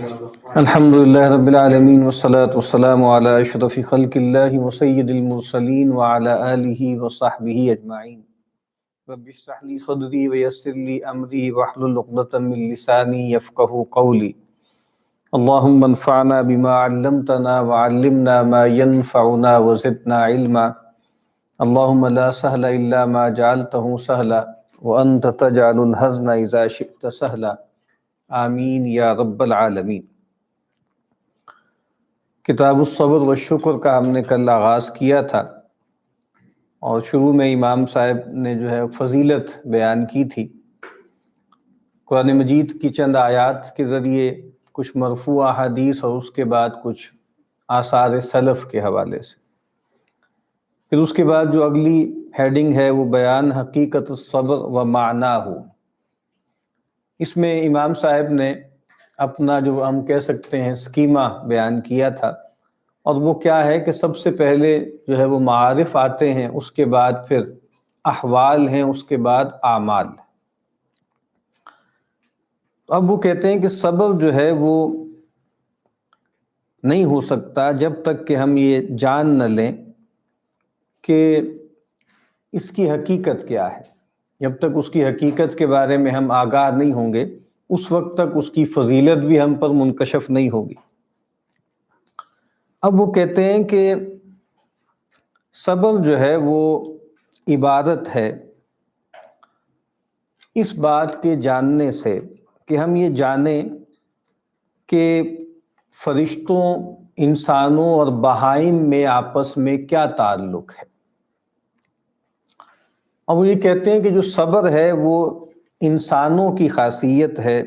الحمد للہ رب العالمین والصلاة والسلام علی اشرف خلق اللہ وسید المرسلین وعلی آلہ وصحبہ اجمعین۔ رب اشرح لی صدری ویسر لی امری واحلل عقدۃ من لسانی یفقہوا قولی۔ اللہم انفعنا بما علمتنا وعلمنا ما ينفعنا وزدنا علما۔ اللہم لا سہل الا ما جعلتہ سہلا وانت تجعل الحزن اذا شئت سہلا، آمین یا رب العالمین۔ کتاب الصبر والشکر کا ہم نے کل آغاز کیا تھا، اور شروع میں امام صاحب نے فضیلت بیان کی تھی۔ قرآن مجید کی چند آیات کے ذریعے کچھ مرفوع احادیث اور اس کے بعد کچھ آثار سلف کے حوالے سے۔ پھر اس کے بعد جو اگلی ہیڈنگ ہے وہ بیان حقیقت الصبر و معناہ۔ اس میں امام صاحب نے اپنا جو ہم کہہ سکتے ہیں سکیمہ بیان کیا تھا، اور وہ کیا ہے کہ سب سے پہلے وہ معارف آتے ہیں، اس کے بعد پھر احوال ہیں، اس کے بعد اعمال۔ اب وہ کہتے ہیں کہ صبر وہ نہیں ہو سکتا جب تک کہ ہم یہ جان نہ لیں کہ اس کی حقیقت کیا ہے۔ جب تک اس کی حقیقت کے بارے میں ہم آگاہ نہیں ہوں گے، اس وقت تک اس کی فضیلت بھی ہم پر منکشف نہیں ہوگی۔ اب وہ کہتے ہیں کہ صبر وہ عبادت ہے اس بات کے جاننے سے کہ ہم یہ جانیں کہ فرشتوں، انسانوں اور بہائم میں آپس میں کیا تعلق ہے۔ اور وہ یہ کہتے ہیں کہ جو صبر ہے وہ انسانوں کی خاصیت ہے،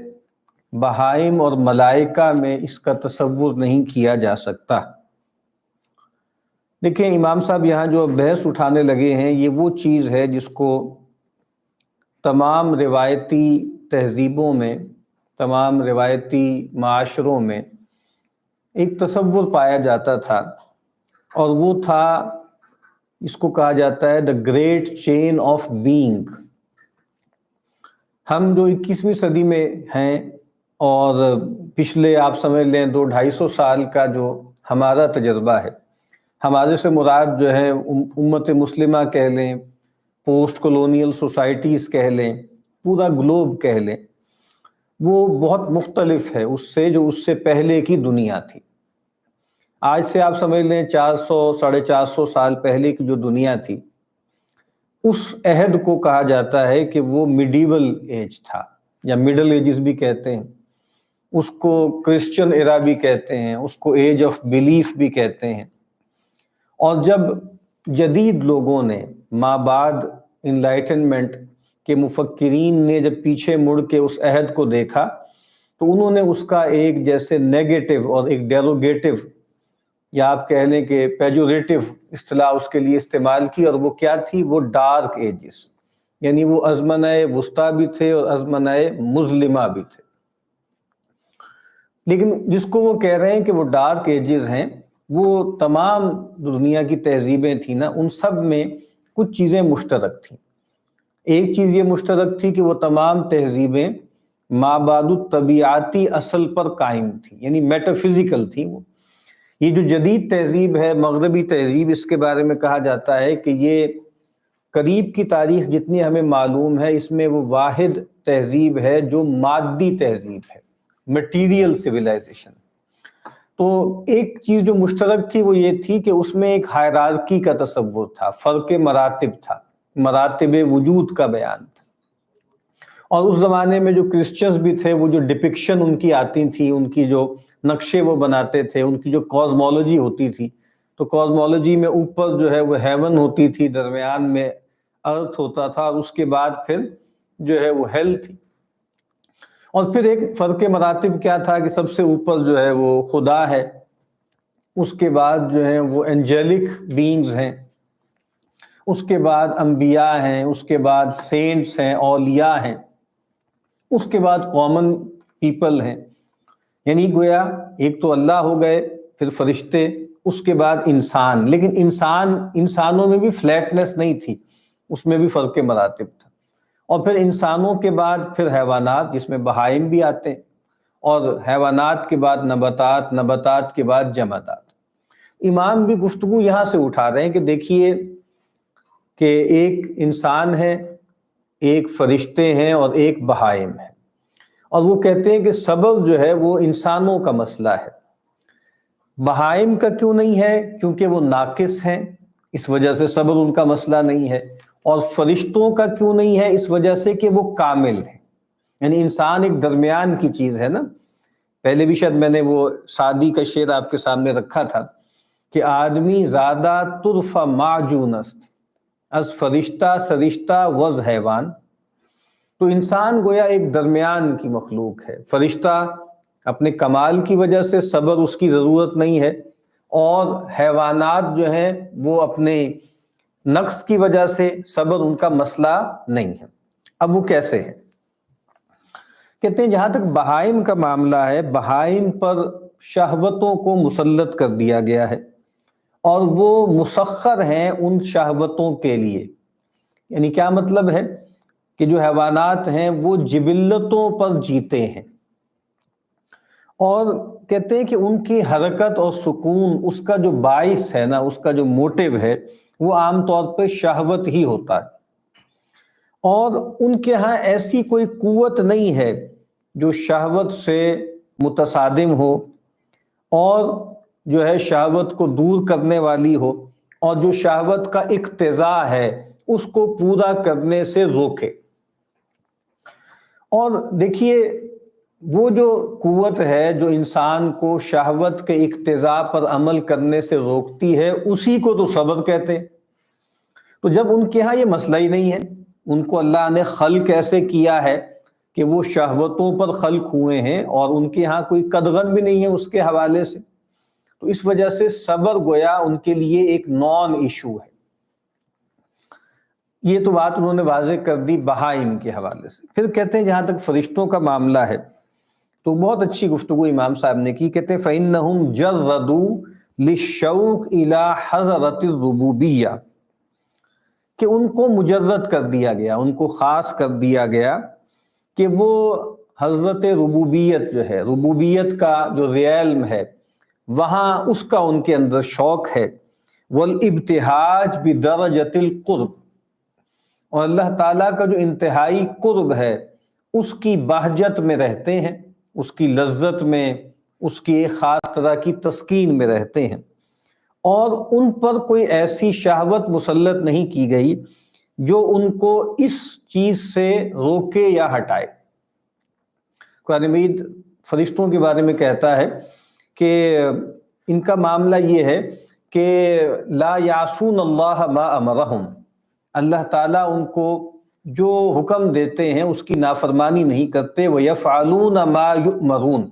بہائم اور ملائکہ میں اس کا تصور نہیں کیا جا سکتا۔ دیکھیں امام صاحب یہاں جو بحث اٹھانے لگے ہیں، یہ وہ چیز ہے جس کو تمام روایتی تہذیبوں میں، تمام روایتی معاشروں میں ایک تصور پایا جاتا تھا، اور وہ تھا، اس کو کہا جاتا ہے the great chain of being۔ ہم جو 21ویں صدی میں ہیں، اور پچھلے آپ سمجھ لیں 200-250 سال کا جو ہمارا تجربہ ہے، ہمارے سے مراد امت مسلمہ کہہ لیں، پوسٹ کولونیل سوسائٹیز کہہ لیں، پورا گلوب کہہ لیں، وہ بہت مختلف ہے اس سے جو اس سے پہلے کی دنیا تھی۔ آج سے آپ سمجھ لیں 400-450 سال پہلے کی جو دنیا تھی، اس عہد کو کہا جاتا ہے کہ وہ میڈیول ایج تھا، یا مڈل ایجز بھی کہتے ہیں، اس کو کرسچن ایرا بھی کہتے ہیں، اس کو ایج آف بیلیف بھی کہتے ہیں۔ اور جب جدید لوگوں نے مابعد انلائٹنمنٹ کے مفکرین نے جب پیچھے مڑ کے اس عہد کو دیکھا، تو انہوں نے اس کا ایک جیسے نیگیٹو اور ایک ڈیروگیٹو، یا آپ کہہ لیں کہ پیجوریٹو اصطلاح اس کے لیے استعمال کی، اور وہ کیا تھی؟ وہ ڈارک ایجز، یعنی وہ ازمنہ وسطیٰ بھی تھے اور ازمنہ مظلمہ بھی تھے۔ لیکن جس کو وہ کہہ رہے ہیں کہ وہ ڈارک ایجز ہیں، وہ تمام دنیا کی تہذیبیں تھیں نا، ان سب میں کچھ چیزیں مشترک تھیں۔ ایک چیز یہ مشترک تھی کہ وہ تمام تہذیبیں مابعد الطبیعاتی اصل پر قائم تھیں، یعنی میٹافزیکل تھیں۔ وہ یہ جو جدید تہذیب ہے، مغربی تہذیب، اس کے بارے میں کہا جاتا ہے کہ یہ قریب کی تاریخ جتنی ہمیں معلوم ہے، اس میں وہ واحد تہذیب ہے جو مادی تہذیب ہے، مٹیریل سویلائزیشن۔ تو ایک چیز جو مشترک تھی وہ یہ تھی کہ اس میں ایک ہائرارکی کا تصور تھا، فرق مراتب تھا، مراتب وجود کا بیان تھا۔ اور اس زمانے میں جو کرسچنز بھی تھے، وہ جو ڈپکشن ان کی آتی تھی، ان کی جو نقشے وہ بناتے تھے، ان کی جو کازمولوجی ہوتی تھی، تو کازمولوجی میں اوپر وہ ہیون ہوتی تھی، درمیان میں ارتھ ہوتا تھا، اور اس کے بعد پھر وہ ہیل تھی۔ اور پھر ایک فرق مراتب کیا تھا کہ سب سے اوپر وہ خدا ہے، اس کے بعد وہ اینجلک بینگز ہیں، اس کے بعد انبیاء ہیں، اس کے بعد سینٹس ہیں، اولیاء ہیں، اس کے بعد کامن پیپل ہیں۔ یعنی گویا ایک تو اللہ ہو گئے، پھر فرشتے، اس کے بعد انسان۔ لیکن انسانوں میں بھی فلیٹنس نہیں تھی، اس میں بھی فرق مراتب تھا۔ اور پھر انسانوں کے بعد پھر حیوانات، جس میں بہائم بھی آتے ہیں، اور حیوانات کے بعد نباتات، نباتات کے بعد جمادات۔ امام بھی گفتگو یہاں سے اٹھا رہے ہیں کہ دیکھیے کہ ایک انسان ہے، ایک فرشتے ہیں اور ایک بہائم ہے، اور وہ کہتے ہیں کہ صبر جو ہے وہ انسانوں کا مسئلہ ہے۔ بہائم کا کیوں نہیں ہے؟ کیونکہ وہ ناقص ہیں، اس وجہ سے صبر ان کا مسئلہ نہیں ہے۔ اور فرشتوں کا کیوں نہیں ہے؟ اس وجہ سے کہ وہ کامل ہیں، یعنی انسان ایک درمیان کی چیز ہے نا۔ پہلے بھی شاید میں نے وہ سعدی کا شعر آپ کے سامنے رکھا تھا کہ آدمی زیادہ طرف معجون است، از فرشتہ سرشتہ وز حیوان۔ تو انسان گویا ایک درمیان کی مخلوق ہے۔ فرشتہ اپنے کمال کی وجہ سے صبر اس کی ضرورت نہیں ہے، اور حیوانات جو ہیں وہ اپنے نقص کی وجہ سے صبر ان کا مسئلہ نہیں ہے۔ اب وہ کیسے ہے؟ کہتے ہیں جہاں تک بہائم کا معاملہ ہے، بہائم پر شہوتوں کو مسلط کر دیا گیا ہے، اور وہ مسخر ہیں ان شہوتوں کے لیے۔ یعنی کیا مطلب ہے؟ کہ جو حیوانات ہیں وہ جبلتوں پر جیتے ہیں، اور کہتے ہیں کہ ان کی حرکت اور سکون اس کا جو باعث ہے نا، اس کا جو موٹیو ہے، وہ عام طور پہ شہوت ہی ہوتا ہے۔ اور ان کے ہاں ایسی کوئی قوت نہیں ہے جو شہوت سے متصادم ہو، اور جو ہے شہوت کو دور کرنے والی ہو، اور جو شہوت کا اقتضا ہے اس کو پورا کرنے سے روکے۔ اور دیکھیے وہ جو قوت ہے جو انسان کو شہوت کے اقتضا پر عمل کرنے سے روکتی ہے، اسی کو تو صبر کہتے ہیں۔ تو جب ان کے ہاں یہ مسئلہ ہی نہیں ہے، ان کو اللہ نے خلق ایسے کیا ہے کہ وہ شہوتوں پر خلق ہوئے ہیں، اور ان کے ہاں کوئی قدغن بھی نہیں ہے اس کے حوالے سے، تو اس وجہ سے صبر گویا ان کے لیے ایک نان ایشو ہے۔ یہ تو بات انہوں نے واضح کر دی بہائم کے حوالے سے۔ پھر کہتے ہیں جہاں تک فرشتوں کا معاملہ ہے تو بہت اچھی گفتگو امام صاحب نے کی۔ کہتے ہیں فَإِنَّهُمْ جَرَّدُوا لِلشَّوْقِ إِلَى حَضْرَةِ الرُّبُوبِيَّةِ، کہ ان کو مجرد کر دیا گیا، ان کو خاص کر دیا گیا کہ وہ حضرت ربوبیت جو ہے، ربوبیت کا جو ریلم ہے، وہاں اس کا ان کے اندر شوق ہے۔ وَالْإِبْتِهَاجِ بِدَرَجَةِ الْقُرْبِ، اور اللہ تعالیٰ کا جو انتہائی قرب ہے اس کی بہجت میں رہتے ہیں، اس کی لذت میں، اس کی ایک خاص طرح کی تسکین میں رہتے ہیں، اور ان پر کوئی ایسی شہوت مسلط نہیں کی گئی جو ان کو اس چیز سے روکے یا ہٹائے۔ قرآن مجید فرشتوں کے بارے میں کہتا ہے کہ ان کا معاملہ یہ ہے کہ لا یعصون اللہ ما امرہم، اللہ تعالیٰ ان کو جو حکم دیتے ہیں اس کی نافرمانی نہیں کرتے، وَيَفْعَلُونَ مَا يُؤْمَرُونَ،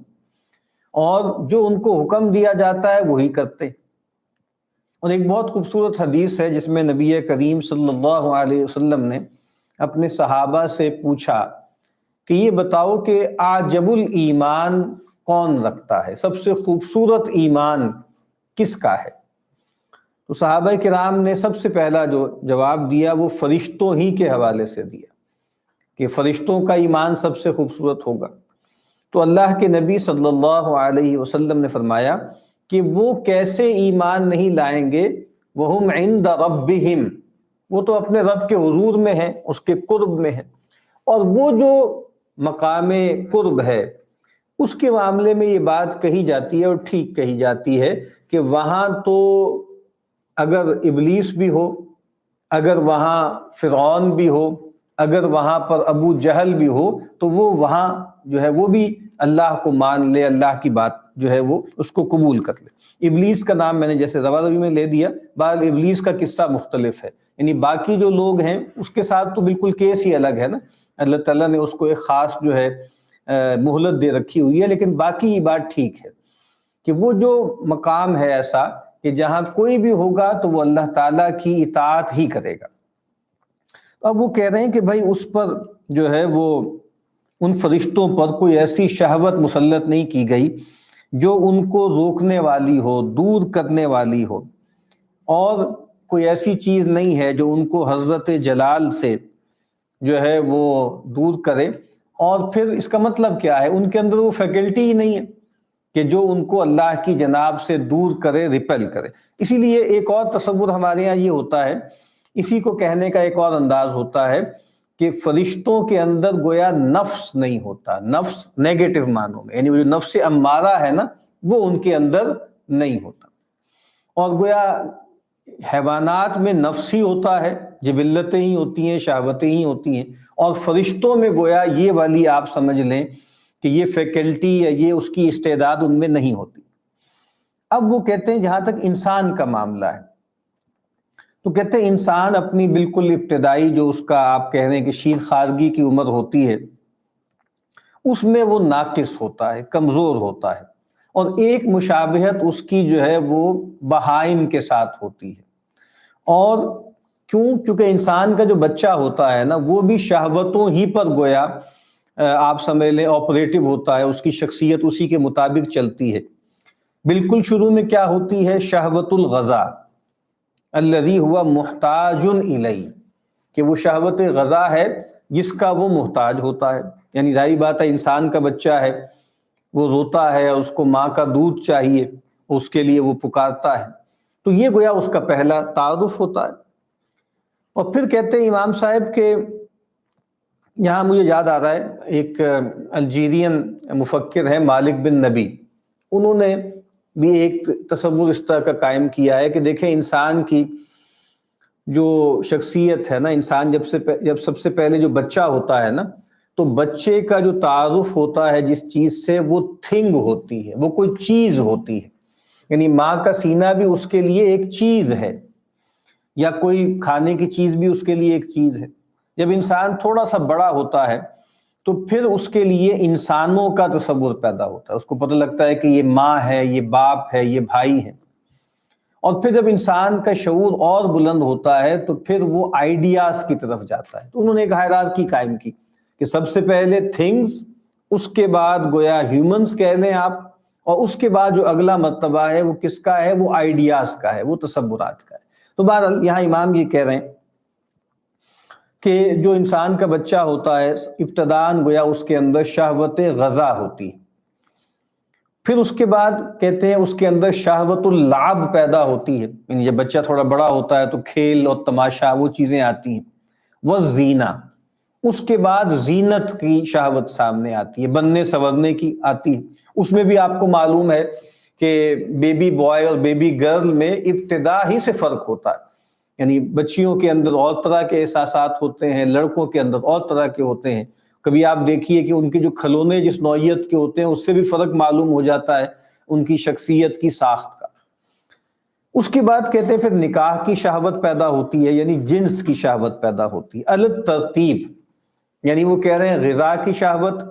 اور جو ان کو حکم دیا جاتا ہے وہی کرتے۔ اور ایک بہت خوبصورت حدیث ہے جس میں نبی کریم صلی اللہ علیہ وسلم نے اپنے صحابہ سے پوچھا کہ یہ بتاؤ کہ اعجب الایمان کون رکھتا ہے، سب سے خوبصورت ایمان کس کا ہے؟ تو صحابہ کرام نے سب سے پہلا جو جواب دیا وہ فرشتوں ہی کے حوالے سے دیا کہ فرشتوں کا ایمان سب سے خوبصورت ہوگا۔ تو اللہ کے نبی صلی اللہ علیہ وسلم نے فرمایا کہ وہ کیسے ایمان نہیں لائیں گے، وَهُمْ عِنْدَ رَبِّهِمْ، وہ تو اپنے رب کے حضور میں ہیں، اس کے قرب میں ہیں، اور وہ جو مقام قرب ہے اس کے معاملے میں یہ بات کہی جاتی ہے اور ٹھیک کہی جاتی ہے کہ وہاں تو اگر ابلیس بھی ہو، اگر وہاں فرعون بھی ہو، اگر وہاں پر ابو جہل بھی ہو، تو وہ وہاں جو ہے وہ بھی اللہ کو مان لے، اللہ کی بات جو ہے وہ اس کو قبول کر لے۔ ابلیس کا نام میں نے جیسے روی میں لے دیا، بعد ابلیس کا قصہ مختلف ہے، یعنی باقی جو لوگ ہیں اس کے ساتھ تو بالکل کیس ہی الگ ہے نا، اللہ تعالیٰ نے اس کو ایک خاص جو ہے مہلت دے رکھی ہوئی ہے، لیکن باقی یہ بات ٹھیک ہے کہ وہ جو مقام ہے ایسا کہ جہاں کوئی بھی ہوگا تو وہ اللہ تعالیٰ کی اطاعت ہی کرے گا۔ اب وہ کہہ رہے ہیں کہ بھائی اس پر جو ہے وہ ان فرشتوں پر کوئی ایسی شہوت مسلط نہیں کی گئی جو ان کو روکنے والی ہو، دور کرنے والی ہو، اور کوئی ایسی چیز نہیں ہے جو ان کو حضرت جلال سے جو ہے وہ دور کرے، اور پھر اس کا مطلب کیا ہے؟ ان کے اندر وہ فیکلٹی ہی نہیں ہے کہ جو ان کو اللہ کی جناب سے دور کرے، ریپیل کرے۔ اسی لیے ایک اور تصور ہمارے یہاں یہ ہوتا ہے، اسی کو کہنے کا ایک اور انداز ہوتا ہے کہ فرشتوں کے اندر گویا نفس نہیں ہوتا، نفس نیگیٹو معنوں میں، یعنی وہ جو نفس امارہ ہے نا وہ ان کے اندر نہیں ہوتا۔ اور گویا حیوانات میں نفس ہی ہوتا ہے، جبلتیں ہی ہوتی ہیں، شہوتیں ہی ہوتی ہیں، اور فرشتوں میں گویا یہ والی آپ سمجھ لیں کہ یہ فیکلٹی یا یہ اس کی استعداد ان میں نہیں ہوتی۔ اب وہ کہتے ہیں جہاں تک انسان کا معاملہ ہے تو کہتے ہیں انسان اپنی بالکل ابتدائی جو اس کا آپ کہہ رہے ہیں کہ شیر خارگی کی عمر ہوتی ہے اس میں وہ ناقص ہوتا ہے، کمزور ہوتا ہے، اور ایک مشابہت اس کی جو ہے وہ بہائم کے ساتھ ہوتی ہے۔ اور کیونکہ انسان کا جو بچہ ہوتا ہے نا وہ بھی شہوتوں ہی پر گویا آپ سمجھ لیں آپریٹو ہوتا ہے، اس کی شخصیت اسی کے مطابق چلتی ہے۔ بالکل شروع میں کیا ہوتی ہے؟ شہوت الغذا الذی ہوا محتاج الیہ، کہ وہ شہوت غذا ہے جس کا وہ محتاج ہوتا ہے۔ یعنی ظاہری بات ہے انسان کا بچہ ہے، وہ روتا ہے اور اس کو ماں کا دودھ چاہیے، اس کے لیے وہ پکارتا ہے، تو یہ گویا اس کا پہلا تعارف ہوتا ہے۔ اور پھر کہتے ہیں امام صاحب کہ یہاں مجھے یاد آ رہا ہے ایک الجیرین مفکر ہے مالک بن نبی، انہوں نے بھی ایک تصور اس طرح کا قائم کیا ہے کہ دیکھیں انسان کی جو شخصیت ہے نا، انسان جب سب سے پہلے جو بچہ ہوتا ہے نا تو بچے کا جو تعارف ہوتا ہے جس چیز سے وہ تھنگ ہوتی ہے، وہ کوئی چیز ہوتی ہے، یعنی ماں کا سینہ بھی اس کے لیے ایک چیز ہے، یا کوئی کھانے کی چیز بھی اس کے لیے ایک چیز ہے۔ جب انسان تھوڑا سا بڑا ہوتا ہے تو پھر اس کے لیے انسانوں کا تصور پیدا ہوتا ہے، اس کو پتہ لگتا ہے کہ یہ ماں ہے، یہ باپ ہے، یہ بھائی ہے۔ اور پھر جب انسان کا شعور اور بلند ہوتا ہے تو پھر وہ آئیڈیاز کی طرف جاتا ہے۔ تو انہوں نے ایک ہائرارکی قائم کی کہ سب سے پہلے تھنگز، اس کے بعد گویا ہیومنز کہہ لیں آپ، اور اس کے بعد جو اگلا مرتبہ ہے وہ کس کا ہے؟ وہ آئیڈیاز کا ہے، وہ تصورات کا ہے۔ تو بہرحال یہاں امام یہ کہہ رہے ہیں کہ جو انسان کا بچہ ہوتا ہے ابتداً گویا اس کے اندر شہوت غذا ہوتی ہے، پھر اس کے بعد کہتے ہیں اس کے اندر شہوت اللعب پیدا ہوتی ہے، یعنی جب بچہ تھوڑا بڑا ہوتا ہے تو کھیل اور تماشا وہ چیزیں آتی ہیں، والزینہ، اس کے بعد زینت کی شہوت سامنے آتی ہے، بننے سورنے کی آتی ہے۔ اس میں بھی آپ کو معلوم ہے کہ بیبی بوائے اور بیبی گرل میں ابتدا ہی سے فرق ہوتا ہے، یعنی بچیوں کے اندر اور طرح کے احساسات ہوتے ہیں، لڑکوں کے اندر اور طرح کے ہوتے ہیں۔ کبھی آپ دیکھیے کہ ان کے جو کھلونے جس نوعیت کے ہوتے ہیں اس سے بھی فرق معلوم ہو جاتا ہے ان کی شخصیت کی ساخت کا۔ اس کے بعد کہتے ہیں پھر نکاح کی شہوت پیدا ہوتی ہے، یعنی جنس کی شہوت پیدا ہوتی ہے الترتیب، یعنی وہ کہہ رہے ہیں غذا کی شہوت،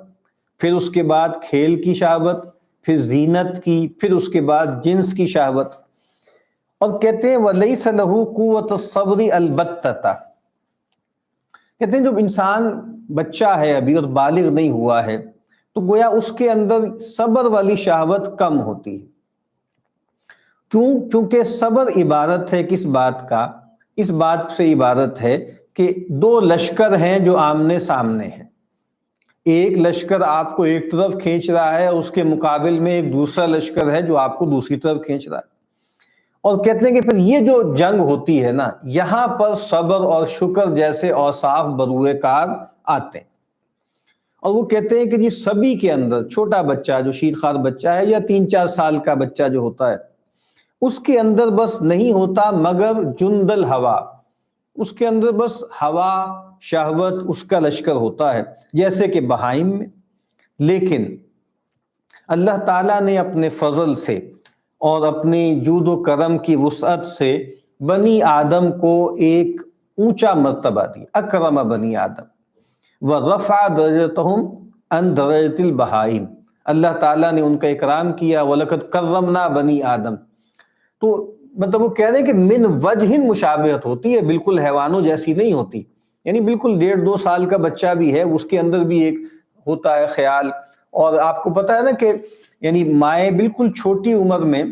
پھر اس کے بعد کھیل کی شہوت، پھر زینت کی، پھر اس کے بعد جنس کی شہوت۔ اور کہتے ہیں وَلَيْسَ لَهُ قُوَّةُ الصَّبْرِ الْبَتَّةَ، کہتے ہیں جب انسان بچہ ہے ابھی اور بالغ نہیں ہوا ہے تو گویا اس کے اندر صبر والی شہوت کم ہوتی ہے۔ کیوں؟ کیونکہ صبر عبارت ہے کس بات کا؟ اس بات سے عبارت ہے کہ دو لشکر ہیں جو آمنے سامنے ہیں، ایک لشکر آپ کو ایک طرف کھینچ رہا ہے، اس کے مقابل میں ایک دوسرا لشکر ہے جو آپ کو دوسری طرف کھینچ رہا ہے۔ اور کہتے ہیں کہ پھر یہ جو جنگ ہوتی ہے نا یہاں پر صبر اور شکر جیسے اوصاف بروئے کار آتے ہیں۔ اور وہ کہتے ہیں کہ جی سبھی کے اندر چھوٹا بچہ جو شیرخوار بچہ ہے یا 3-4 سال کا بچہ جو ہوتا ہے اس کے اندر بس نہیں ہوتا مگر جند الہوا، اس کے اندر بس ہوا شہوت اس کا لشکر ہوتا ہے جیسے کہ بہائم میں۔ لیکن اللہ تعالیٰ نے اپنے فضل سے اور اپنی جود و کرم کی وسعت سے بنی آدم کو ایک اونچا مرتبہ دی، اکرم بنی آدم وَرَفَعَ دَرَجَتَهُمْ عَنْ دَرَجَةِ الْبَهَائِمِ، اللہ تعالیٰ نے ان کا اکرام کیا، وَلَقَدْ كَرَّمْنَا بَنِي آدم۔ تو مطلب وہ کہہ رہے ہیں کہ من وجہ مشابہت ہوتی ہے، بالکل حیوانوں جیسی نہیں ہوتی، یعنی بالکل 1.5-2 سال کا بچہ بھی ہے اس کے اندر بھی ایک ہوتا ہے خیال۔ اور آپ کو پتہ ہے نا کہ یعنی مائیں بالکل چھوٹی عمر میں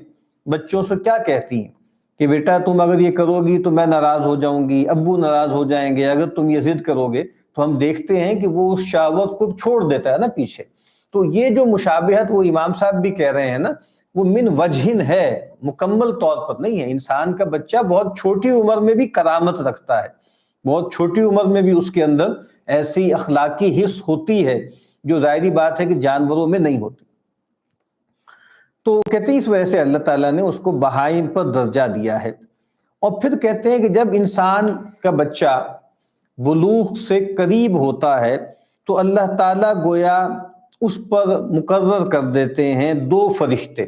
بچوں سے کیا کہتی ہیں کہ بیٹا تم اگر یہ کرو گی تو میں ناراض ہو جاؤں گی، ابو ناراض ہو جائیں گے، اگر تم یہ ضد کرو گے تو ہم دیکھتے ہیں کہ وہ اس شہوت کو چھوڑ دیتا ہے نا پیچھے. تو یہ جو مشابہت وہ امام صاحب بھی کہہ رہے ہیں نا، وہ من وجہن ہے، مکمل طور پر نہیں ہے. انسان کا بچہ بہت چھوٹی عمر میں بھی کرامت رکھتا ہے، بہت چھوٹی عمر میں بھی اس کے اندر ایسی اخلاقی حس ہوتی ہے جو ظاہری بات ہے کہ جانوروں میں نہیں ہوتی. تو کہتے ہیں اس وجہ سے اللہ تعالیٰ نے اس کو بہائم پر درجہ دیا ہے. اور پھر کہتے ہیں کہ جب انسان کا بچہ بلوغ سے قریب ہوتا ہے تو اللہ تعالیٰ گویا اس پر مقرر کر دیتے ہیں 2 فرشتے.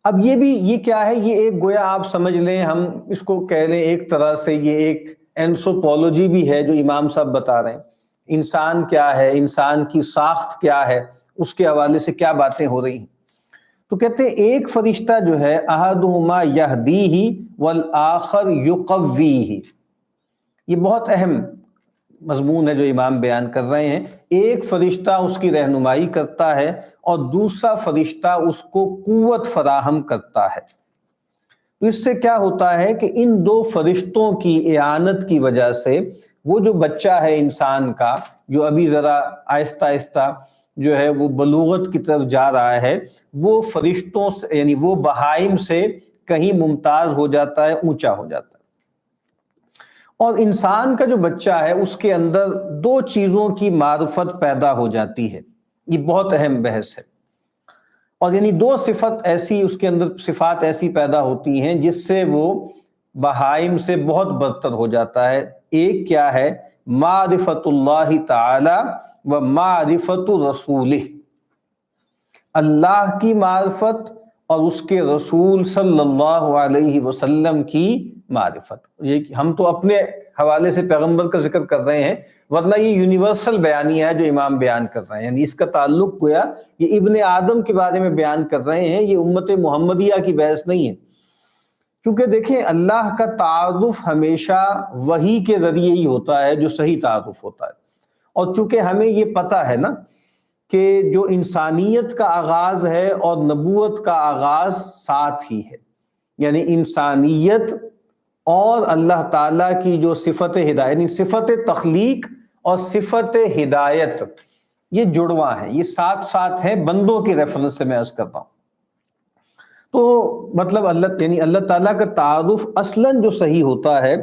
اب یہ کیا ہے؟ یہ ایک گویا آپ سمجھ لیں، ہم اس کو کہہ لیں ایک طرح سے یہ ایک اینثروپولوجی بھی ہے جو امام صاحب بتا رہے ہیں. انسان کیا ہے، انسان کی ساخت کیا ہے، اس کے حوالے سے کیا باتیں ہو رہی ہیں. تو کہتے ہیں ایک فرشتہ جو ہے احدہما یہدیہ والآخر یقویہ. یہ بہت اہم مضمون ہے جو امام بیان کر رہے ہیں. ایک فرشتہ اس کی رہنمائی کرتا ہے اور دوسرا فرشتہ اس کو قوت فراہم کرتا ہے. تو اس سے کیا ہوتا ہے کہ ان 2 فرشتوں کی اعانت کی وجہ سے وہ جو بچہ ہے انسان کا، جو ابھی ذرا آہستہ آہستہ جو ہے وہ بلوغت کی طرف جا رہا ہے، وہ فرشتوں سے یعنی وہ بہائم سے کہیں ممتاز ہو جاتا ہے، اونچا ہو جاتا ہے. اور انسان کا جو بچہ ہے اس کے اندر 2 چیزوں کی معرفت پیدا ہو جاتی ہے. یہ بہت اہم بحث ہے. اور یعنی 2 صفت ایسی اس کے اندر صفات ایسی پیدا ہوتی ہیں جس سے وہ بہائم سے بہت برتر ہو جاتا ہے. ایک کیا ہے؟ معرفت اللہ تعالی و معرفت رسولہ، اللہ کی معرفت اور اس کے رسول صلی اللہ علیہ وسلم کی معرفت. یہ ہم تو اپنے حوالے سے پیغمبر کا ذکر کر رہے ہیں، ورنہ یہ یونیورسل بیانیہ ہے جو امام بیان کر رہے ہیں. یعنی اس کا تعلق گویا یہ ابن آدم کے بارے میں بیان کر رہے ہیں، یہ امت محمدیہ کی بحث نہیں ہے. کیونکہ دیکھیں اللہ کا تعارف ہمیشہ وحی کے ذریعے ہی ہوتا ہے جو صحیح تعارف ہوتا ہے. اور چونکہ ہمیں یہ پتہ ہے نا کہ جو انسانیت کا آغاز ہے اور نبوت کا آغاز ساتھ ہی ہے، یعنی انسانیت اور اللہ تعالیٰ کی جو صفت ہدایت، یعنی صفت تخلیق اور صفت ہدایت، یہ جڑواں ہیں، یہ ساتھ ساتھ ہیں. بندوں کی ریفرنس سے میں عرض کرتا ہوں. تو مطلب اللہ تعالیٰ کا تعارف اصلاً جو صحیح ہوتا ہے،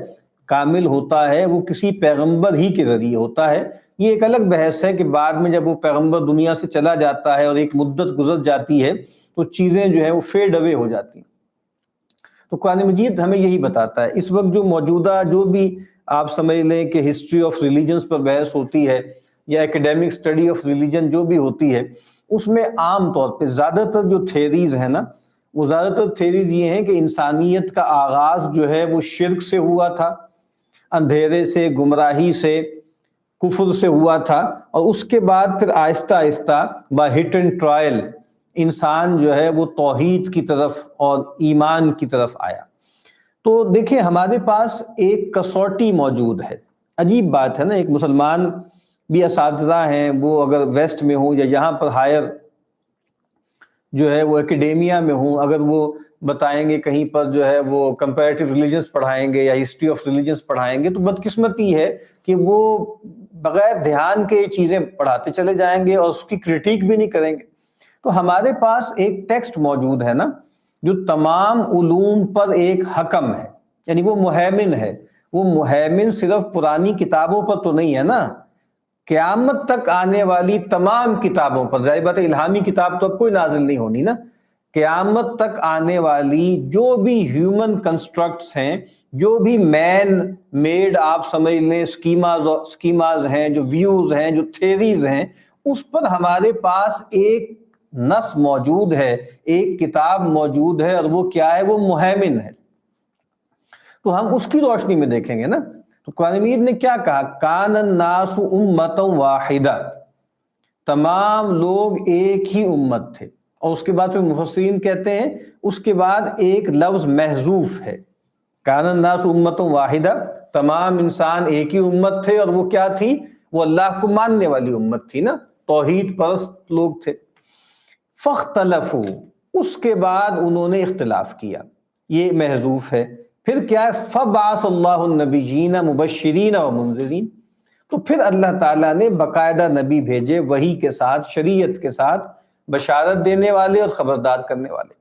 کامل ہوتا ہے، وہ کسی پیغمبر ہی کے ذریعے ہوتا ہے. یہ ایک الگ بحث ہے کہ بعد میں جب وہ پیغمبر دنیا سے چلا جاتا ہے اور ایک مدت گزر جاتی ہے تو چیزیں جو ہیں وہ فیڈ اوے ہو جاتی ہیں. تو قرآن مجید ہمیں یہی بتاتا ہے. اس وقت جو موجودہ جو بھی آپ سمجھ لیں کہ ہسٹری آف ریلیجنز پر بحث ہوتی ہے یا ایکیڈیمک اسٹڈی آف ریلیجن جو بھی ہوتی ہے، اس میں عام طور پہ زیادہ تر جو تھیریز ہیں نا، وہ زیادہ تر تھیریز یہ ہیں کہ انسانیت کا آغاز جو ہے وہ شرک سے ہوا تھا، اندھیرے سے، گمراہی سے، کفر سے ہوا تھا، اور اس کے بعد پھر آہستہ آہستہ با ہٹ اینڈ ٹرائل انسان جو ہے وہ توحید کی طرف اور ایمان کی طرف آیا. تو دیکھیں ہمارے پاس ایک کسوٹی موجود ہے. عجیب بات ہے نا، ایک مسلمان بھی اساتذہ ہیں، وہ اگر ویسٹ میں ہوں یا یہاں پر ہائر جو ہے وہ ایکیڈیمیا میں ہوں، اگر وہ بتائیں گے کہیں پر جو ہے وہ کمپیریٹیو ریلیجنز پڑھائیں گے یا ہسٹری آف ریلیجنز پڑھائیں گے، تو بدقسمتی ہے کہ وہ بغیر دھیان کے چیزیں پڑھاتے چلے جائیں گے اور اس کی کرٹیک بھی نہیں کریں گے. تو ہمارے پاس ایک ٹیکسٹ موجود ہے نا جو تمام علوم پر ایک حکم ہے، یعنی وہ مہیمن ہے. وہ مہیمن صرف پرانی کتابوں پر تو نہیں ہے نا، قیامت تک آنے والی تمام کتابوں پر. ظاہر بات ہے الہامی کتاب تو اب کوئی نازل نہیں ہونی نا. قیامت تک آنے والی جو بھی ہیومن کنسٹرکٹس ہیں، جو بھی مین میڈ آپ سمجھ لیں اسکیماز ہیں، جو ویوز ہیں، جو تھیریز ہیں، اس پر ہمارے پاس ایک نص موجود ہے، ایک کتاب موجود ہے، اور وہ کیا ہے؟ وہ مہیمن ہے. تو ہم اس کی روشنی میں دیکھیں گے نا. تو قرآن مجید نے کیا کہا؟ کان الناس امۃ واحدہ، تمام لوگ ایک ہی امت تھے. اور اس کے بعد پھر مفسرین کہتے ہیں اس کے بعد ایک لفظ محذوف ہے. کان الناس امۃ واحدہ، تمام انسان ایک ہی امت تھے، اور وہ کیا تھی؟ وہ اللہ کو ماننے والی امت تھی نا، توحید پرست لوگ تھے. فاختلفوا، اس کے بعد انہوں نے اختلاف کیا. یہ محذوف ہے. پھر کیا ہے فَبَعَثَ اللَّهُ النَّبِيِّينَ مُبَشِّرِينَ وَمُنذِرِينَ، تو پھر اللہ تعالیٰ نے باقاعدہ نبی بھیجے وحی کے ساتھ، شریعت کے ساتھ، بشارت دینے والے اور خبردار کرنے والے۔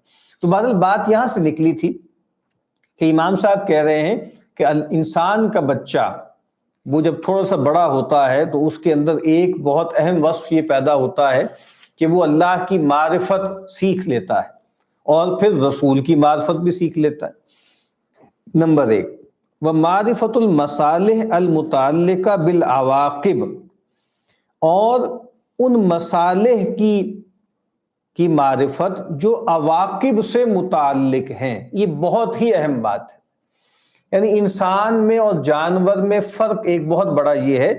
تو بہرحال بات یہاں سے نکلی تھی کہ امام صاحب کہہ رہے ہیں کہ انسان کا بچہ وہ جب تھوڑا سا بڑا ہوتا ہے تو اس کے اندر ایک بہت اہم وصف یہ پیدا ہوتا ہے کہ وہ اللہ کی معرفت سیکھ لیتا ہے اور پھر رسول کی معرفت بھی سیکھ لیتا ہے۔ نمبر 1، وَمَعْرِفَةُ الْمَصَالِحِ الْمُتَعَلِّقَةِ بِالْعَوَاقِبِ، اور ان مصالح کی معرفت جو عواقب سے متعلق ہیں۔ یہ بہت ہی اہم بات ہے، یعنی انسان میں اور جانور میں فرق ایک بہت بڑا یہ ہے،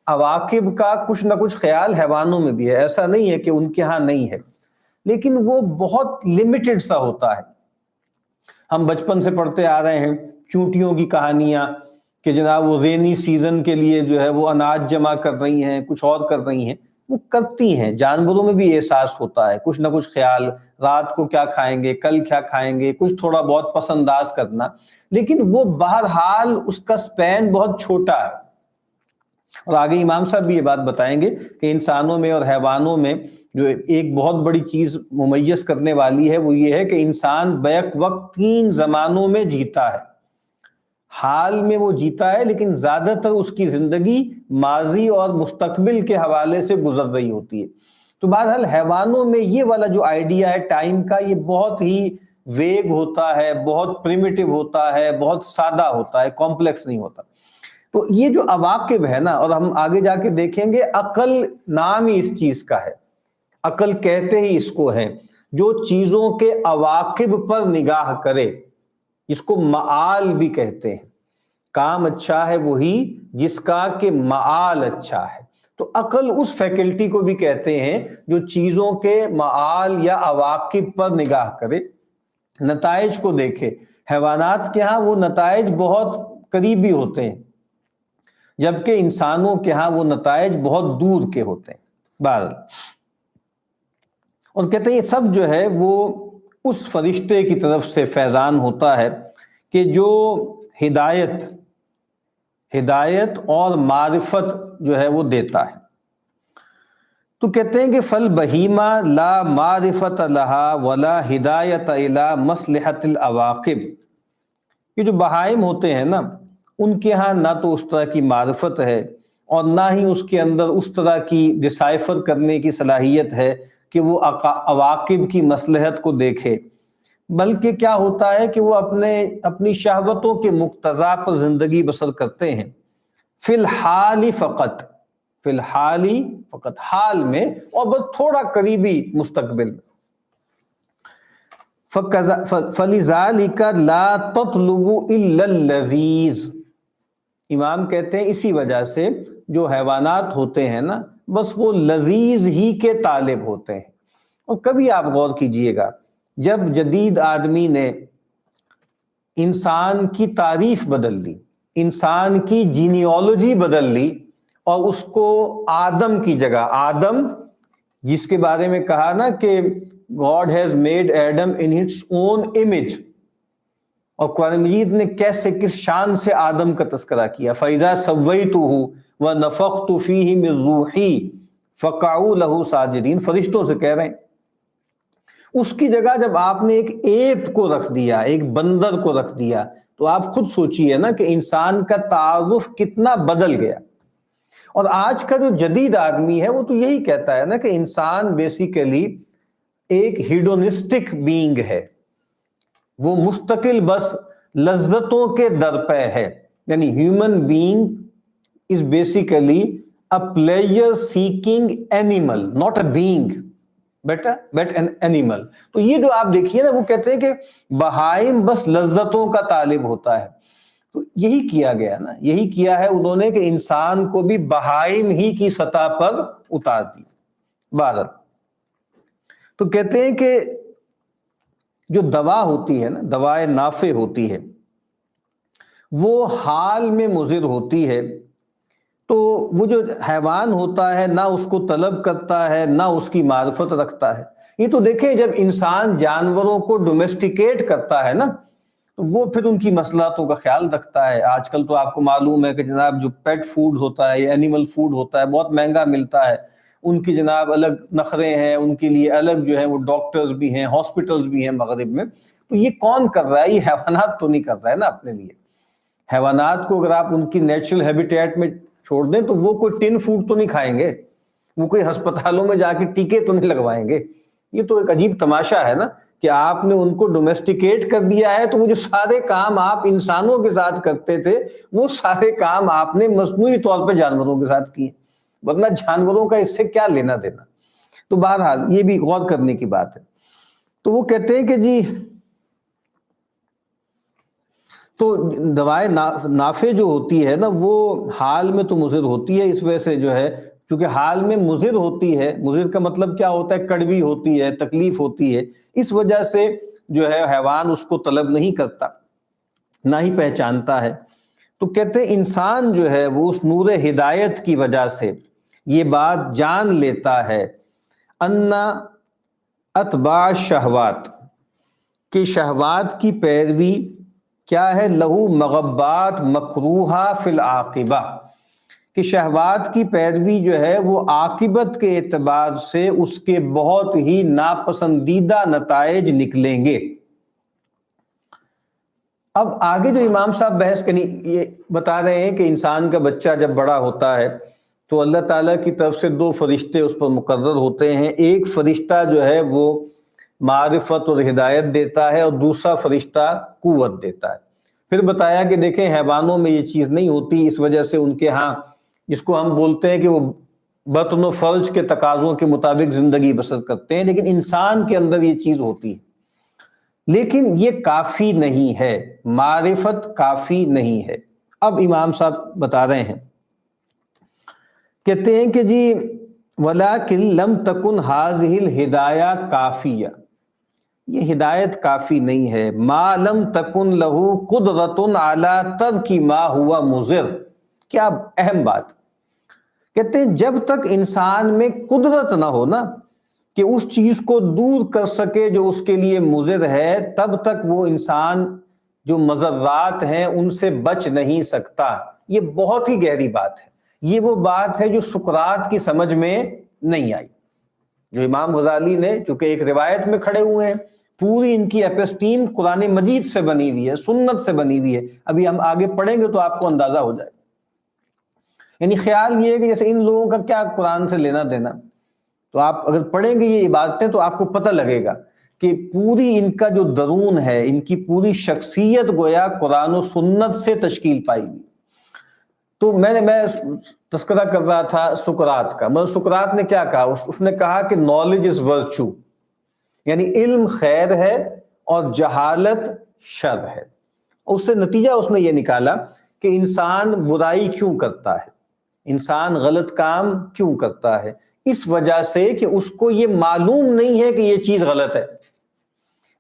عواقب کا کچھ نہ کچھ خیال حیوانوں میں بھی ہے، ایسا نہیں ہے کہ ان کے ہاں نہیں ہے، لیکن وہ بہت لمیٹڈ سا ہوتا ہے۔ ہم بچپن سے پڑھتے آ رہے ہیں چونٹیوں کی کہانیاں کہ جناب وہ رینی سیزن کے لیے جو ہے وہ اناج جمع کر رہی ہیں، کچھ اور کر رہی ہیں، وہ کرتی ہیں۔ جانوروں میں بھی احساس ہوتا ہے، کچھ نہ کچھ خیال، رات کو کیا کھائیں گے، کل کیا کھائیں گے، کچھ تھوڑا بہت پس انداز کرنا، لیکن وہ بہرحال اس کا سپین بہت چھوٹا ہے۔ اور آگے امام صاحب بھی یہ بات بتائیں گے کہ انسانوں میں اور حیوانوں میں جو ایک بہت بڑی چیز ممیز کرنے والی ہے وہ یہ ہے کہ انسان بیک وقت 3 زمانوں میں جیتا ہے۔ حال میں وہ جیتا ہے لیکن زیادہ تر اس کی زندگی ماضی اور مستقبل کے حوالے سے گزر رہی ہوتی ہے۔ تو بہرحال حیوانوں میں یہ والا جو آئیڈیا ہے ٹائم کا، یہ بہت ہی ویگ ہوتا ہے، بہت پریمیٹیو ہوتا ہے، بہت سادہ ہوتا ہے، کمپلیکس نہیں ہوتا۔ تو یہ جو عواقب ہے نا، اور ہم آگے جا کے دیکھیں گے عقل نام ہی اس چیز کا ہے، عقل کہتے ہی اس کو ہے، جو چیزوں کے عواقب پر نگاہ کرے، جس کو معال بھی کہتے ہیں۔ کام اچھا ہے وہی جس کا کہ معال اچھا ہے۔ تو عقل اس فیکلٹی کو بھی کہتے ہیں جو چیزوں کے معال یا عواقب پر نگاہ کرے، نتائج کو دیکھے۔ حیوانات کے ہاں وہ نتائج بہت قریبی ہوتے ہیں، جبکہ انسانوں کے ہاں وہ نتائج بہت دور کے ہوتے ہیں۔ بہرحال اور کہتے ہیں یہ سب جو ہے وہ اس فرشتے کی طرف سے فیضان ہوتا ہے کہ جو ہدایت اور معرفت جو ہے وہ دیتا ہے۔ تو کہتے ہیں کہ فَالْبَهِيمَةُ لَا مَعْرِفَةَ لَهَا وَلَا هِدَایَةَ إِلَىٰ مَصْلِحَةِ الْعَوَاقِبِ، یہ جو بہائم ہوتے ہیں نا، ان کے ہاں نہ تو اس طرح کی معرفت ہے اور نہ ہی اس کے اندر اس طرح کی ڈسائفر کرنے کی صلاحیت ہے کہ وہ عواقب کی مصلحت کو دیکھے، بلکہ کیا ہوتا ہے کہ وہ اپنی شہوتوں کے مقتضا پر زندگی بسر کرتے ہیں، فی الحال فقط حال میں، اور بس تھوڑا قریبی مستقبل میں۔ فَلِذَلِكَ لَا تَطْلُبُ إِلَّا اللَّذِيذَ، امام کہتے ہیں اسی وجہ سے جو حیوانات ہوتے ہیں نا، بس وہ لذیذ ہی کے طالب ہوتے ہیں۔ اور کبھی آپ غور کیجئے گا، جب جدید آدمی نے انسان کی تعریف بدل لی، انسان کی جینیالوجی بدل لی، اور اس کو آدم کی جگہ، آدم جس کے بارے میں کہا نا کہ God has made Adam in its own image، اور قرآن مجید نے کیسے کس شان سے آدم کا تذکرہ کیا، فَإِذَا سَوَّيْتُهُ وَنَفَخْتُ فِيهِ مِن رُوحِي فَقَعُوا لَهُ سَاجِدِينَ، فرشتوں سے کہہ رہے ہیں۔ اس کی جگہ جب آپ نے ایک ایپ کو رکھ دیا، ایک بندر کو رکھ دیا، تو آپ خود سوچئے نا کہ انسان کا تعارف کتنا بدل گیا۔ اور آج کا جو جدید آدمی ہے وہ تو یہی کہتا ہے نا کہ انسان بیسیکلی ایک ہیڈونسٹک بینگ ہے، وہ مستقل بس لذتوں کے درپے ہے، یعنی human being is basically a pleasure seeking animal, not a being but an animal۔ تو یہ جو آپ دیکھیے نا، وہ کہتے ہیں کہ بہائم بس لذتوں کا طالب ہوتا ہے۔ تو یہی کیا گیا نا، یہی کیا ہے انہوں نے کہ انسان کو بھی بہائم ہی کی سطح پر اتار دی۔ بہرحال تو کہتے ہیں کہ جو دوا ہوتی ہے نا، دوائے نافع ہوتی ہے، وہ حال میں مضر ہوتی ہے۔ تو وہ جو حیوان ہوتا ہے نہ اس کو طلب کرتا ہے، نہ اس کی معرفت رکھتا ہے۔ یہ تو دیکھیں جب انسان جانوروں کو ڈومیسٹیکیٹ کرتا ہے نا، تو وہ پھر ان کی مصلحتوں کا خیال رکھتا ہے. آج کل تو آپ کو معلوم ہے کہ جناب جو پیٹ فوڈ ہوتا ہے یا اینیمل فوڈ ہوتا ہے بہت مہنگا ملتا ہے. ان کی جناب الگ نخرے ہیں، ان کے لیے الگ جو ہے وہ ڈاکٹرز بھی ہیں، ہاسپٹلز بھی ہیں مغرب میں. تو یہ کون کر رہا ہے؟ یہ حیوانات تو نہیں کر رہا ہے نا اپنے لیے. حیوانات کو اگر آپ ان کی نیچرل ہیبیٹیٹ میں چھوڑ دیں تو وہ کوئی ٹن فوڈ تو نہیں کھائیں گے، وہ کوئی ہسپتالوں میں جا کے ٹیکے تو نہیں لگوائیں گے. یہ تو ایک عجیب تماشا ہے نا کہ آپ نے ان کو ڈومیسٹیکیٹ کر دیا ہے، تو وہ جو سارے کام آپ انسانوں کے ساتھ کرتے تھے وہ سارے کام آپ نے مصنوعی طور پہ جانوروں کے ساتھ کیے، ورنہ جانوروں کا اس سے کیا لینا دینا. تو بہرحال یہ بھی غور کرنے کی بات ہے. تو وہ کہتے ہیں کہ جی تو دوائیں نافع جو ہوتی ہے نا وہ حال میں تو مضر ہوتی ہے، اس وجہ سے جو ہے چونکہ حال میں مضر ہوتی ہے، مضر کا مطلب کیا ہوتا ہے؟ کڑوی ہوتی ہے، تکلیف ہوتی ہے، اس وجہ سے جو ہے حیوان اس کو طلب نہیں کرتا، نہ ہی پہچانتا ہے. تو کہتے ہیں انسان جو ہے وہ اس نور ہدایت کی وجہ سے یہ بات جان لیتا ہے انا اتباع شہوات، کہ شہوات کی پیروی کیا ہے؟ لہو مغبات مکروہا فی العاقبہ، کہ شہوات کی پیروی جو ہے وہ عاقبت کے اعتبار سے اس کے بہت ہی ناپسندیدہ نتائج نکلیں گے. اب آگے جو امام صاحب بحث کرنی یہ بتا رہے ہیں کہ انسان کا بچہ جب بڑا ہوتا ہے تو اللہ تعالیٰ کی طرف سے 2 فرشتے اس پر مقرر ہوتے ہیں. ایک فرشتہ جو ہے وہ معرفت اور ہدایت دیتا ہے اور دوسرا فرشتہ قوت دیتا ہے. پھر بتایا کہ دیکھیں حیوانوں میں یہ چیز نہیں ہوتی، اس وجہ سے ان کے ہاں جس کو ہم بولتے ہیں کہ وہ بطن و فرج کے تقاضوں کے مطابق زندگی بسر کرتے ہیں، لیکن انسان کے اندر یہ چیز ہوتی ہے. لیکن یہ کافی نہیں ہے، معرفت کافی نہیں ہے. اب امام صاحب بتا رہے ہیں، کہتے ہیں کہ جی وَلَكِن لَمْ تَكُنْ هَذِهِ الْهِدَایَةُ کافیہ، یہ ہدایت کافی نہیں ہے. مَا لَمْ تَكُنْ لَهُ قُدْرَةٌ عَلَىٰ تَرْكِ مَا هُوَ مُضِرٌ. کیا اہم بات. کہتے ہیں جب تک انسان میں قدرت نہ ہو نا کہ اس چیز کو دور کر سکے جو اس کے لیے مضر ہے، تب تک وہ انسان جو مضرات ہیں ان سے بچ نہیں سکتا. یہ بہت ہی گہری بات ہے. یہ وہ بات ہے جو سقراط کی سمجھ میں نہیں آئی. جو امام غزالی نے چونکہ ایک روایت میں کھڑے ہوئے ہیں، پوری ان کی اپسٹیم قرآن مجید سے بنی ہوئی ہے، سنت سے بنی ہوئی ہے. ابھی ہم آگے پڑھیں گے تو آپ کو اندازہ ہو جائے. یعنی خیال یہ ہے کہ جیسے ان لوگوں کا کیا قرآن سے لینا دینا. تو آپ اگر پڑھیں گے یہ عبادتیں تو آپ کو پتہ لگے گا کہ پوری ان کا جو درون ہے، ان کی پوری شخصیت گویا قرآن و سنت سے تشکیل پائی گئی. تو میں تذکرہ کر رہا تھا سقراط کا. مطلب سقراط نے کیا کہا؟ اس نے کہا کہ نالج از ورچو، یعنی علم خیر ہے اور جہالت شر ہے. اس سے نتیجہ اس نے یہ نکالا کہ انسان برائی کیوں کرتا ہے، انسان غلط کام کیوں کرتا ہے؟ اس وجہ سے کہ اس کو یہ معلوم نہیں ہے کہ یہ چیز غلط ہے.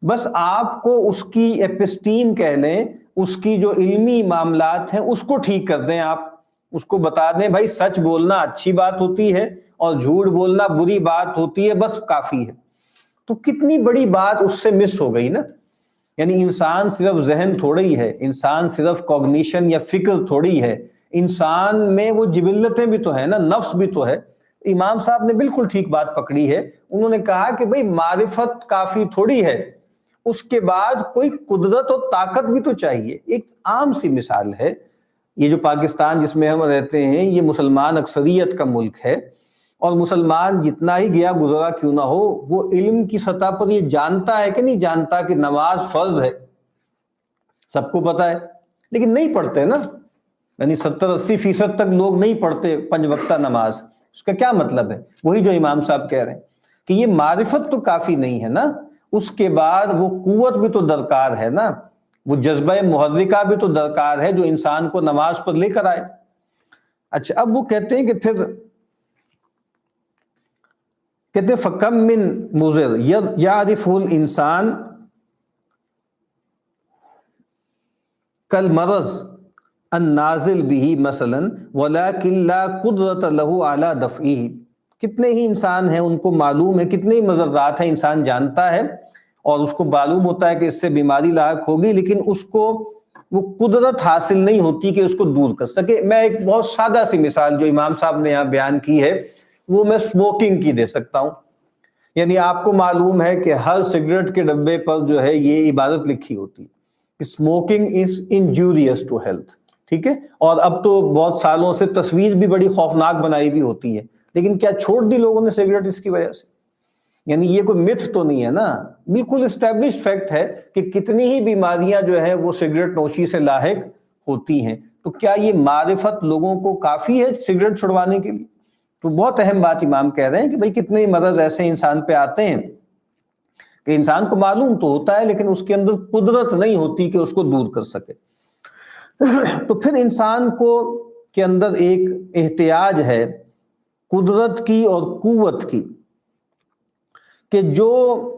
بس آپ کو اس کی ایپسٹیم کہہ لیں، اس کی جو علمی معاملات ہیں اس کو ٹھیک کر دیں. آپ اس کو بتا دیں بھائی سچ بولنا اچھی بات ہوتی ہے اور جھوٹ بولنا بری بات ہوتی ہے، بس کافی ہے. تو کتنی بڑی بات اس سے مس ہو گئی نا. یعنی انسان صرف ذہن تھوڑی ہے، انسان صرف کوگنیشن یا فکر تھوڑی ہے، انسان میں وہ جبلتیں بھی تو ہیں نا، نفس بھی تو ہے. امام صاحب نے بالکل ٹھیک بات پکڑی ہے. انہوں نے کہا کہ بھئی معرفت کافی تھوڑی ہے، اس کے بعد کوئی قدرت اور طاقت بھی تو چاہیے. ایک عام سی مثال ہے، یہ جو پاکستان جس میں ہم رہتے ہیں یہ مسلمان اکثریت کا ملک ہے، اور مسلمان جتنا ہی گیا گزرا کیوں نہ ہو وہ علم کی سطح پر یہ جانتا ہے کہ نہیں جانتا کہ نماز فرض ہے. سب کو پتا ہے لیکن نہیں پڑھتے نا. یعنی 70-80% تک لوگ نہیں پڑھتے 5 وقتہ نماز. اس کا کیا مطلب ہے؟ وہی جو امام صاحب کہہ رہے ہیں کہ یہ معرفت تو کافی نہیں ہے نا، اس کے بعد وہ قوت بھی تو درکار ہے نا، وہ جذبہ محرکہ بھی تو درکار ہے جو انسان کو نماز پر لے کر آئے. اچھا اب وہ کہتے ہیں کہ پھر کہتے ہیں فَكَم مِّن مُضِرٍ يَعْرِفُ الْإِنسان كَالْمَرَضِ النَّازِلِ بِهِ مثلاً وَلَكِنْ لَا قُدْرَةَ لَهُ عَلَى دَفْعِهِ. کتنے ہی انسان ہیں ان کو معلوم ہے، کتنے ہی مضرات ہیں انسان جانتا ہے، اور اس کو معلوم ہوتا ہے کہ اس سے بیماری لاحق ہوگی، لیکن اس کو وہ قدرت حاصل نہیں ہوتی کہ اس کو دور کر سکے۔ میں ایک بہت سادہ سی مثال جو امام صاحب نے یہاں بیان کی ہے وہ میں اسموکنگ کی دے سکتا ہوں۔ یعنی آپ کو معلوم ہے کہ ہر سگریٹ کے ڈبے پر جو ہے یہ عبارت لکھی ہوتی ہے، smoking is injuries to health, ٹھیک ہے؟ اور اب تو بہت سالوں سے تصویر بھی بڑی خوفناک بنائی بھی ہوتی ہے، لیکن کیا چھوڑ دی لوگوں نے سگریٹ اس کی وجہ سے؟ یعنی یہ کوئی متھ تو نہیں ہے نا، بالکل اسٹیبلش فیکٹ ہے کہ کتنی ہی بیماریاں جو ہے وہ سگریٹ نوشی سے لاحق ہوتی ہیں۔ تو کیا یہ معرفت لوگوں کو کافی ہے سگریٹ چھڑوانے کے لیے؟ تو بہت اہم بات امام کہہ رہے ہیں کہ بھئی کتنے مرض ایسے انسان پہ آتے ہیں کہ انسان کو معلوم تو ہوتا ہے لیکن اس کے اندر قدرت نہیں ہوتی کہ اس کو دور کر سکے۔ تو پھر انسان کو کے اندر ایک احتیاج ہے قدرت کی اور قوت کی کہ جو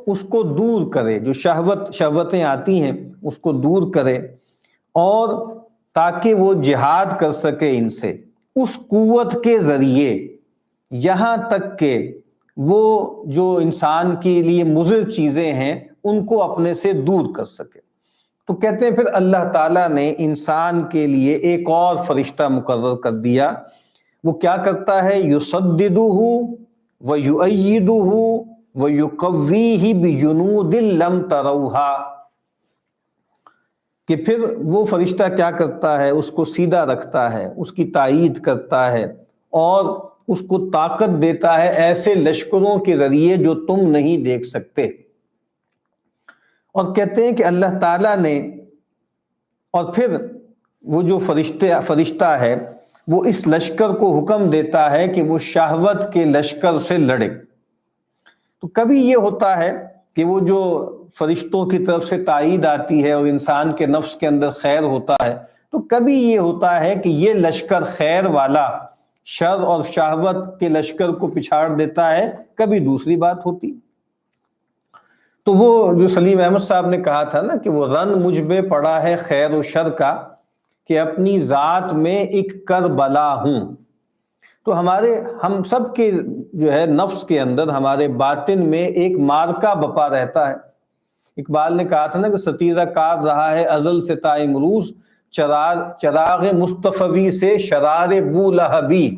اس کو دور کرے، جو شہوتیں آتی ہیں اس کو دور کرے، اور تاکہ وہ جہاد کر سکے ان سے اس قوت کے ذریعے، یہاں تک کہ وہ جو انسان کے لیے مضر چیزیں ہیں ان کو اپنے سے دور کر سکے۔ تو کہتے ہیں پھر اللہ تعالیٰ نے انسان کے لیے ایک اور فرشتہ مقرر کر دیا۔ وہ کیا کرتا ہے؟ یسددہ ویؤیدہ ویقویہ بجنود لم تروہا، کہ پھر وہ فرشتہ کیا کرتا ہے؟ اس کو سیدھا رکھتا ہے، اس کی تائید کرتا ہے اور اس کو طاقت دیتا ہے ایسے لشکروں کے ذریعے جو تم نہیں دیکھ سکتے۔ اور کہتے ہیں کہ اللہ تعالیٰ نے، اور پھر وہ جو فرشتہ ہے وہ اس لشکر کو حکم دیتا ہے کہ وہ شہوت کے لشکر سے لڑے۔ تو کبھی یہ ہوتا ہے کہ وہ جو فرشتوں کی طرف سے تائید آتی ہے اور انسان کے نفس کے اندر خیر ہوتا ہے، تو کبھی یہ ہوتا ہے کہ یہ لشکر خیر والا شر اور شہوت کے لشکر کو پچھاڑ دیتا ہے، کبھی دوسری بات ہوتی۔ تو وہ جو سلیم احمد صاحب نے کہا تھا نا کہ وہ رن مجھ میں پڑا ہے خیر و شر کا، کہ اپنی ذات میں ایک کربلا ہوں۔ تو ہم سب کے جو ہے نفس کے اندر، ہمارے باطن میں ایک مارکا بپا رہتا ہے۔ اقبال نے کہا تھا نا کہ ستیرہ کار رہا ہے ازل سے تا امروز، چراغ مصطفی سے شرار بولہبی۔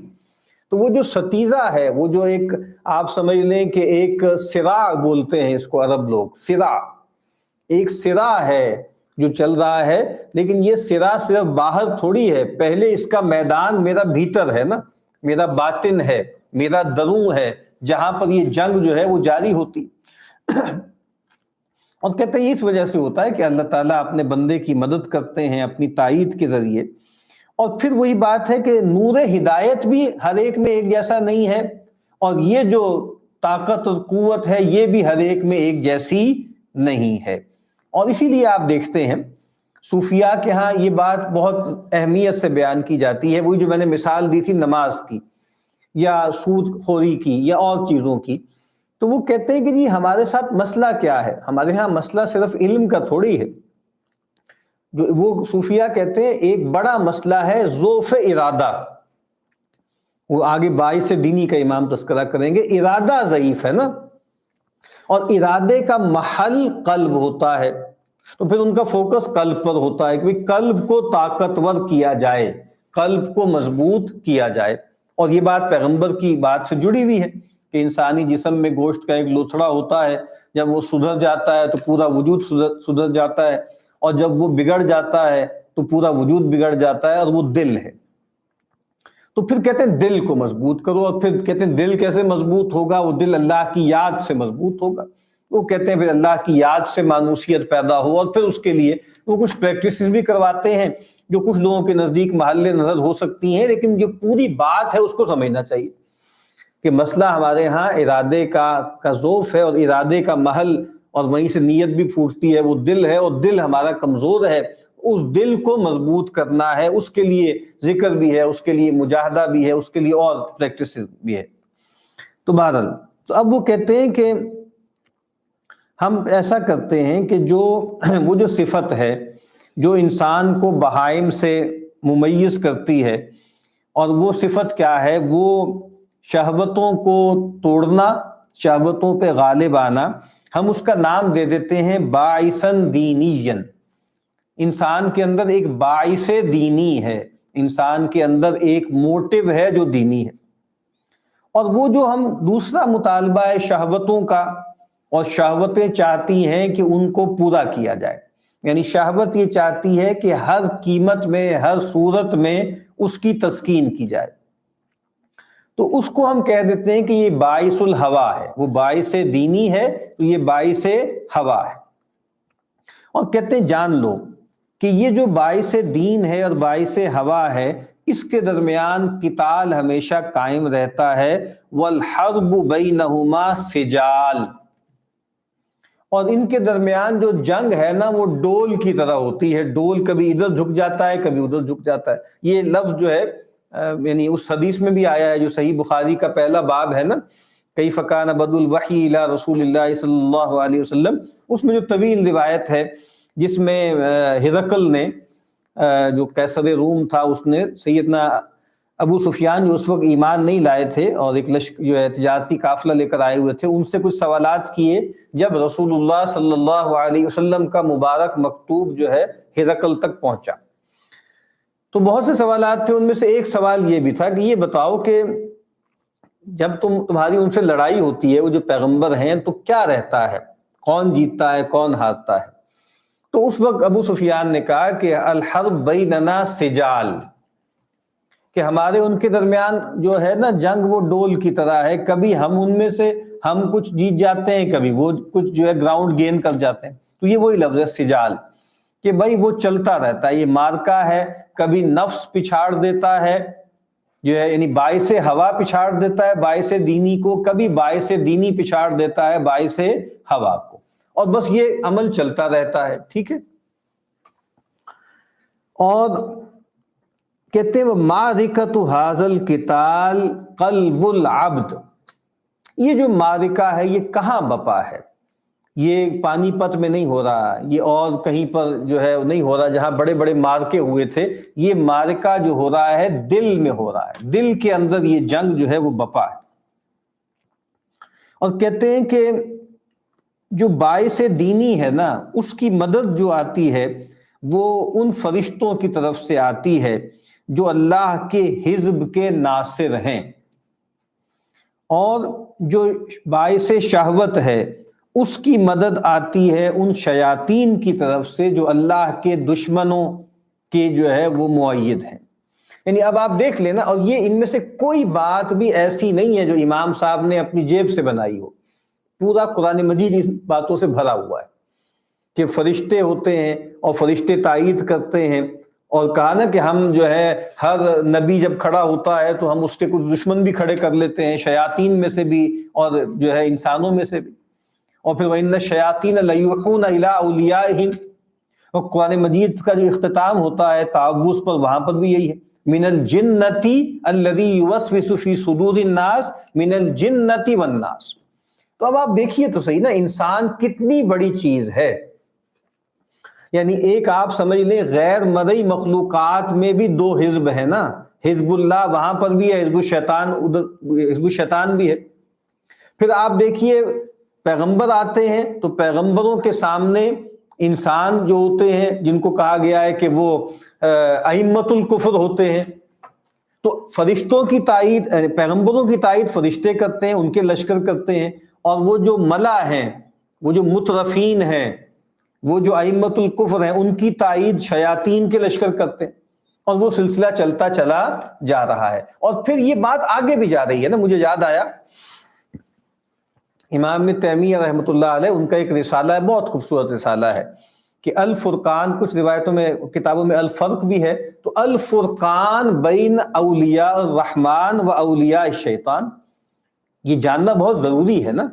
تو وہ جو ستیرہ ہے، وہ جو ایک آپ سمجھ لیں کہ ایک صراع بولتے ہیں اس کو عرب لوگ، صراع، ایک صراع ہے جو چل رہا ہے، لیکن یہ صراع صرف باہر تھوڑی ہے، پہلے اس کا میدان میرا بھیتر ہے نا، میرا باطن ہے، میرا درون ہے، جہاں پر یہ جنگ جو ہے وہ جاری ہوتی۔ اور کہتے ہیں اس وجہ سے ہوتا ہے کہ اللہ تعالیٰ اپنے بندے کی مدد کرتے ہیں اپنی تائید کے ذریعے۔ اور پھر وہی بات ہے کہ نور ہدایت بھی ہر ایک میں ایک جیسا نہیں ہے، اور یہ جو طاقت اور قوت ہے یہ بھی ہر ایک میں ایک جیسی نہیں ہے۔ اور اسی لیے آپ دیکھتے ہیں صوفیاء کے ہاں یہ بات بہت اہمیت سے بیان کی جاتی ہے، وہی جو میں نے مثال دی تھی نماز کی یا سود خوری کی یا اور چیزوں کی۔ تو وہ کہتے ہیں کہ جی ہمارے ساتھ مسئلہ کیا ہے؟ ہمارے ہاں مسئلہ صرف علم کا تھوڑی ہے۔ جو وہ صوفیاء کہتے ہیں ایک بڑا مسئلہ ہے ضعف ارادہ۔ وہ آگے 22 دینی کا امام تذکرہ کریں گے، ارادہ ضعیف ہے نا، اور ارادے کا محل قلب ہوتا ہے، تو پھر ان کا فوکس قلب پر ہوتا ہے کہ قلب کو طاقتور کیا جائے، قلب کو مضبوط کیا جائے۔ اور یہ بات پیغمبر کی بات سے جڑی ہوئی ہے کہ انسانی جسم میں گوشت کا ایک لوتھڑا ہوتا ہے، جب وہ سدھر جاتا ہے تو پورا وجود سدھر جاتا ہے، اور جب وہ بگڑ جاتا ہے تو پورا وجود بگڑ جاتا ہے، اور وہ دل ہے۔ تو پھر کہتے ہیں دل کو مضبوط کرو، اور پھر کہتے ہیں دل کیسے مضبوط ہوگا؟ وہ دل اللہ کی یاد سے مضبوط ہوگا۔ وہ کہتے ہیں پھر اللہ کی یاد سے مانوسیت پیدا ہو، اور پھر اس کے لیے وہ کچھ پریکٹسز بھی کرواتے ہیں جو کچھ لوگوں کے نزدیک محل نظر ہو سکتی ہیں، لیکن جو پوری بات ہے اس کو سمجھنا چاہیے کہ مسئلہ ہمارے ہاں ارادے کا ذوف ہے، اور ارادے کا محل، اور وہیں سے نیت بھی پھوٹتی ہے، وہ دل ہے، اور دل ہمارا کمزور ہے۔ اس دل کو مضبوط کرنا ہے، اس کے لیے ذکر بھی ہے، اس کے لیے مجاہدہ بھی ہے، اس کے لیے اور پریکٹس بھی ہے۔ تو بہرحال تو اب وہ کہتے ہیں کہ ہم ایسا کرتے ہیں کہ وہ جو صفت ہے جو انسان کو بہائم سے ممیز کرتی ہے، اور وہ صفت کیا ہے؟ وہ شہوتوں کو توڑنا، شہوتوں پہ غالب آنا، ہم اس کا نام دے دیتے ہیں باعثن دینین. انسان کے اندر ایک باعث دینی ہے، انسان کے اندر ایک موٹو ہے جو دینی ہے. اور وہ جو ہم دوسرا مطالبہ ہے شہوتوں کا، اور شہوتیں چاہتی ہیں کہ ان کو پورا کیا جائے. یعنی شہوت یہ چاہتی ہے کہ ہر قیمت میں، ہر صورت میں اس کی تسکین کی جائے. تو اس کو ہم کہہ دیتے ہیں کہ یہ باعث الہوا ہے. وہ باعث دینی ہے تو یہ باعث ہوا ہے. اور کہتے ہیں جان لو کہ یہ جو باعث دین ہے اور باعث ہوا ہے، اس کے درمیان قتال ہمیشہ قائم رہتا ہے. والحرب بینہما سجال. اور ان کے درمیان جو جنگ ہے نا وہ ڈول کی طرح ہوتی ہے. ڈول کبھی ادھر جھک جاتا ہے، کبھی ادھر جھک جاتا ہے. یہ لفظ جو ہے یعنی اس حدیث میں بھی آیا ہے جو صحیح بخاری کا پہلا باب ہے نا، کیف کان بدء الوحی الی رسول اللہ صلی اللہ علیہ وسلم، اس میں جو طویل روایت ہے جس میں ہرقل نے جو قیصر روم تھا، اس نے سیدنا ابو سفیان جو اس وقت ایمان نہیں لائے تھے اور ایک لشکر جو ہے تجارتی قافلہ لے کر آئے ہوئے تھے، ان سے کچھ سوالات کیے. جب رسول اللہ صلی اللہ علیہ وسلم کا مبارک مکتوب جو ہے ہرقل تک پہنچا تو بہت سے سوالات تھے. ان میں سے ایک سوال یہ بھی تھا کہ یہ بتاؤ کہ جب تمہاری ان سے لڑائی ہوتی ہے، وہ جو پیغمبر ہیں، تو کیا رہتا ہے، کون جیتتا ہے، کون ہارتا ہے؟ تو اس وقت ابو سفیان نے کہا کہ الحرب بیننا سجال، کہ ہمارے ان کے درمیان جو ہے نا جنگ وہ ڈول کی طرح ہے. کبھی ہم ان میں سے ہم کچھ جیت جاتے ہیں، کبھی وہ کچھ جو ہے گراؤنڈ گین کر جاتے ہیں. تو یہ وہی لفظ ہے سجال، کہ بھائی وہ چلتا رہتا ہے. یہ مارکا ہے، کبھی نفس پچھاڑ دیتا ہے جو ہے، یعنی باعث ہوا پچھاڑ دیتا ہے باعث دینی کو، کبھی باعث دینی پچھاڑ دیتا ہے باعث ہوا کو. اور بس یہ عمل چلتا رہتا ہے. ٹھیک ہے. اور کہتے ہیں وہ معرکۃ ھذا القتال قلب العبد. یہ جو معرکہ ہے یہ کہاں بپا ہے؟ یہ پانی پت میں نہیں ہو رہا، یہ اور کہیں پر جو ہے نہیں ہو رہا جہاں بڑے بڑے مارکے ہوئے تھے. یہ مارکہ جو ہو رہا ہے دل میں ہو رہا ہے. دل کے اندر یہ جنگ جو ہے وہ بپا ہے. اور کہتے ہیں کہ جو باعث دینی ہے نا، اس کی مدد جو آتی ہے وہ ان فرشتوں کی طرف سے آتی ہے جو اللہ کے حزب کے ناصر ہیں. اور جو باعث شہوت ہے اس کی مدد آتی ہے ان شیاطین کی طرف سے جو اللہ کے دشمنوں کے جو ہے وہ مؤید ہیں. یعنی اب آپ دیکھ لینا، اور یہ ان میں سے کوئی بات بھی ایسی نہیں ہے جو امام صاحب نے اپنی جیب سے بنائی ہو. پورا قرآن مجید اس باتوں سے بھرا ہوا ہے کہ فرشتے ہوتے ہیں اور فرشتے تائید کرتے ہیں. اور کہا نا کہ ہم جو ہے ہر نبی جب کھڑا ہوتا ہے تو ہم اس کے کچھ دشمن بھی کھڑے کر لیتے ہیں، شیاطین میں سے بھی اور جو ہے انسانوں میں سے بھی. اور پھر وَإِنَّ الشَّيَاطِينَ لَيُوحُونَ إِلَىٰ أَوْلِيَائِهِمْ. اور قرآن مجید کا جو اختتام ہوتا ہے تعوذ پر، وہاں پر بھی یہی ہے مِنَ الْجِنَّةِ الَّذِي يُوَسْوِسُ فِي صُدُورِ النَّاسِ مِنَ الْجِنَّةِ وَالنَّاسِ. تو اب آپ دیکھیے تو صحیح نا، انسان کتنی بڑی چیز ہے. یعنی ایک آپ سمجھ لیں غیر مرئی مخلوقات میں بھی دو حزب ہیں نا، حزب اللہ وہاں پر بھی ہے، حزب الشیطان ادھر، حزب الشیطان بھی ہے. پھر آپ دیکھیے پیغمبر آتے ہیں تو پیغمبروں کے سامنے انسان جو ہوتے ہیں جن کو کہا گیا ہے کہ وہ ائمۃ الکفر ہوتے ہیں، تو فرشتوں کی تائید، پیغمبروں کی تائید فرشتے کرتے ہیں، ان کے لشکر کرتے ہیں. اور وہ جو ملا ہیں، وہ جو مترفین ہیں، وہ جو ائمۃ الکفر ہیں، ان کی تائید شیاطین کے لشکر کرتے ہیں. اور وہ سلسلہ چلتا چلا جا رہا ہے. اور پھر یہ بات آگے بھی جا رہی ہے نا. مجھے یاد آیا امام ابن تیمیہ رحمۃ اللہ علیہ، ان کا ایک رسالہ ہے، بہت خوبصورت رسالہ ہے کہ الفرقان، کچھ روایتوں میں کتابوں میں الفرق بھی ہے. تو الفرقان بین اولیاء الرحمن و اولیاء الشیطان، یہ جاننا بہت ضروری ہے نا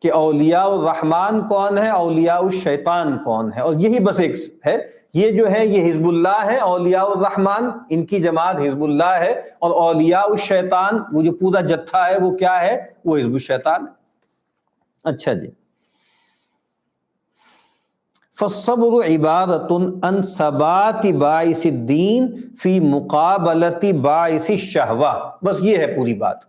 کہ اولیاء الرحمن کون ہے، اولیاء الشیطان کون ہے. اور یہی بس ایک ہے، یہ جو ہے یہ حزب اللہ ہے. اولیاء الرحمن ان کی جماعت حزب اللہ ہے، اور اولیاء الشیطان وہ جو پورا جتھا ہے وہ کیا ہے، وہ حزب الشیطان ہے. اچھا جی. فالصبر عبارۃ عن ثبات باعث الدین فی مقابلۃ باعث الشہوہ. بس یہ ہے پوری بات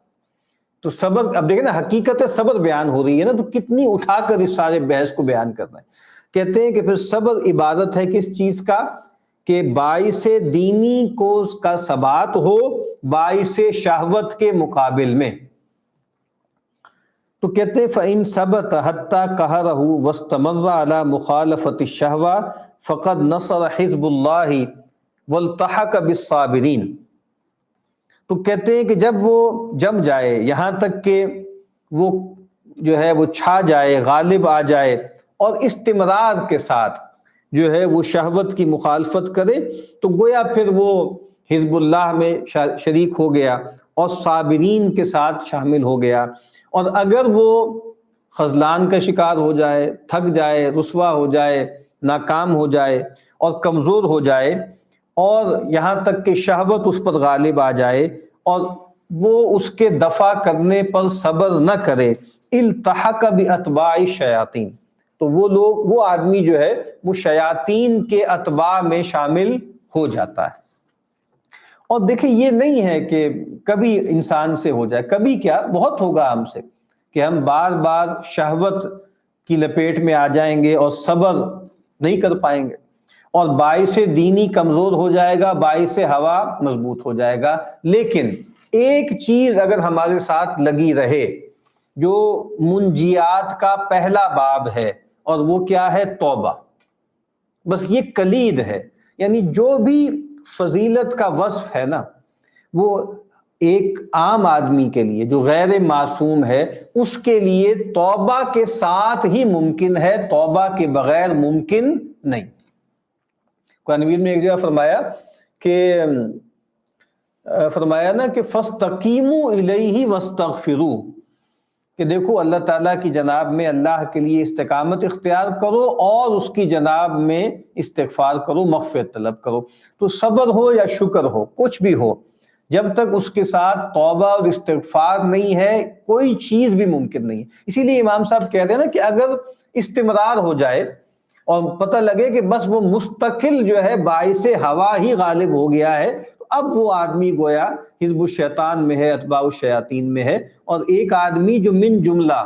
تو صبر، اب دیکھیں نا حقیقت صبر بیان ہو رہی ہے نا، تو کتنی اٹھا کر اس سارے بحث کو بیان کرنا ہے. کہتے ہیں کہ پھر صبر عبادت ہے کس چیز کا؟ کہ باعث دینی کو اس کا ثبات ہو باعث شہوت کے مقابل میں. تو کہتے ہیں فَإِن ثَبَتَ حَتَّى قَهَرَهُ وَاسْتَمَرَّ عَلَى مُخَالَفَةِ الشَّهْوَةِ فَقَدْ نَصَرَ حِزْبُ اللَّهِ وَالْتَحَقَ بِالصَّابِرِينَ. تو کہتے ہیں کہ جب وہ جم جائے، یہاں تک کہ وہ جو ہے وہ چھا جائے، غالب آ جائے، اور استمرار کے ساتھ جو ہے وہ شہوت کی مخالفت کرے، تو گویا پھر وہ حزب اللہ میں شریک ہو گیا اور صابرین کے ساتھ شامل ہو گیا. اور اگر وہ خذلان کا شکار ہو جائے، تھک جائے، رسوا ہو جائے، ناکام ہو جائے اور کمزور ہو جائے، اور یہاں تک کہ شہوت اس پر غالب آ جائے اور وہ اس کے دفع کرنے پر صبر نہ کرے، التحق باتباع الشیاطین، تو وہ آدمی جو ہے وہ شیاطین کے اتباع میں شامل ہو جاتا ہے. اور دیکھیں یہ نہیں ہے کہ کبھی انسان سے ہو جائے، کبھی کیا بہت ہوگا ہم سے کہ ہم بار بار شہوت کی لپیٹ میں آ جائیں گے اور صبر نہیں کر پائیں گے، اور باعث دینی کمزور ہو جائے گا، باعث ہوا مضبوط ہو جائے گا. لیکن ایک چیز اگر ہمارے ساتھ لگی رہے جو منجیات کا پہلا باب ہے، اور وہ کیا ہے؟ توبہ. بس یہ کلید ہے. یعنی جو بھی فضیلت کا وصف ہے نا، وہ ایک عام آدمی کے لیے جو غیر معصوم ہے اس کے لیے توبہ کے ساتھ ہی ممکن ہے، توبہ کے بغیر ممکن نہیں. قرآن مجید میں ایک جگہ فرمایا نا کہ فَاسْتَقِیمُوا إِلَيْهِ وَاسْتَغْفِرُوهُ، کہ دیکھو اللہ تعالیٰ کی جناب میں اللہ کے لیے استقامت اختیار کرو اور اس کی جناب میں استغفار کرو، مغفرت طلب کرو. تو صبر ہو یا شکر ہو، کچھ بھی ہو، جب تک اس کے ساتھ توبہ اور استغفار نہیں ہے کوئی چیز بھی ممکن نہیں ہے. اسی لیے امام صاحب کہہ رہے ہیں نا کہ اگر استمرار ہو جائے اور پتہ لگے کہ بس وہ مستقل جو ہے باعث ہوا ہی غالب ہو گیا ہے، تو اب وہ آدمی گویا حزب الشیطان میں ہے، اتباع الشیاطین میں ہے. اور ایک آدمی جو من جملہ،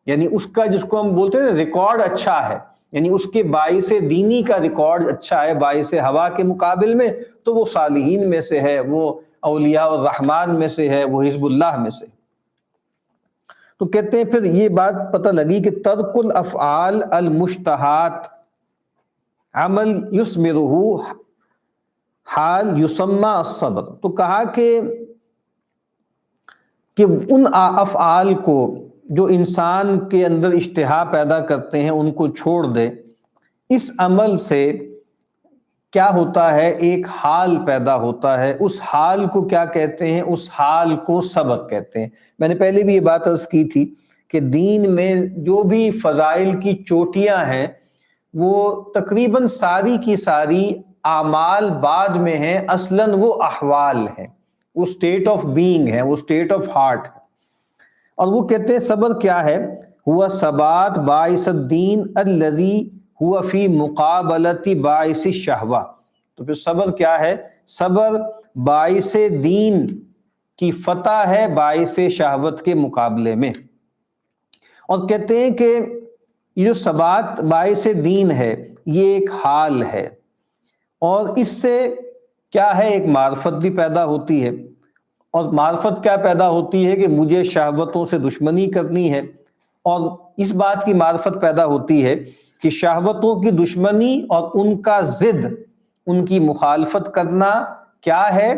یعنی اس کا جس کو ہم بولتے ہیں ریکارڈ اچھا ہے، یعنی اس کے باعث دینی کا ریکارڈ اچھا ہے باعث ہوا کے مقابل میں، تو وہ صالحین میں سے ہے، وہ اولیاء الرحمن میں سے ہے، وہ حزب اللہ میں سے. تو کہتے ہیں پھر یہ بات پتہ لگی کہ ترک الافعال المشتہات عمل یثمرہ حال یسمى الصبر. تو کہا کہ ان افعال کو جو انسان کے اندر اشتہا پیدا کرتے ہیں ان کو چھوڑ دے. اس عمل سے کیا ہوتا ہے؟ ایک حال پیدا ہوتا ہے. اس حال کو کیا کہتے ہیں؟ اس حال کو صبر کہتے ہیں. میں نے پہلے بھی یہ بات عرض کی تھی کہ دین میں جو بھی فضائل کی چوٹیاں ہیں وہ تقریباً ساری کی ساری اعمال بعد میں ہیں، اصلاً وہ احوال ہیں، وہ اسٹیٹ آف بینگ ہے، وہ اسٹیٹ آف ہارٹ ہے. اور وہ کہتے ہیں صبر کیا ہے؟ ہوا ثبات باعث الدین الذی ہوا فی مقابلۃ باعث الشہوہ. تو پھر صبر کیا ہے؟ صبر باعث دین کی فتح ہے باعث شہوت کے مقابلے میں. اور کہتے ہیں کہ یہ جو ثبات باعث دین ہے یہ ایک حال ہے، اور اس سے کیا ہے؟ ایک معرفت بھی پیدا ہوتی ہے. اور معرفت کیا پیدا ہوتی ہے؟ کہ مجھے شہوتوں سے دشمنی کرنی ہے، اور اس بات کی معرفت پیدا ہوتی ہے کہ شہوتوں کی دشمنی اور ان کا ضد، ان کی مخالفت کرنا کیا ہے؟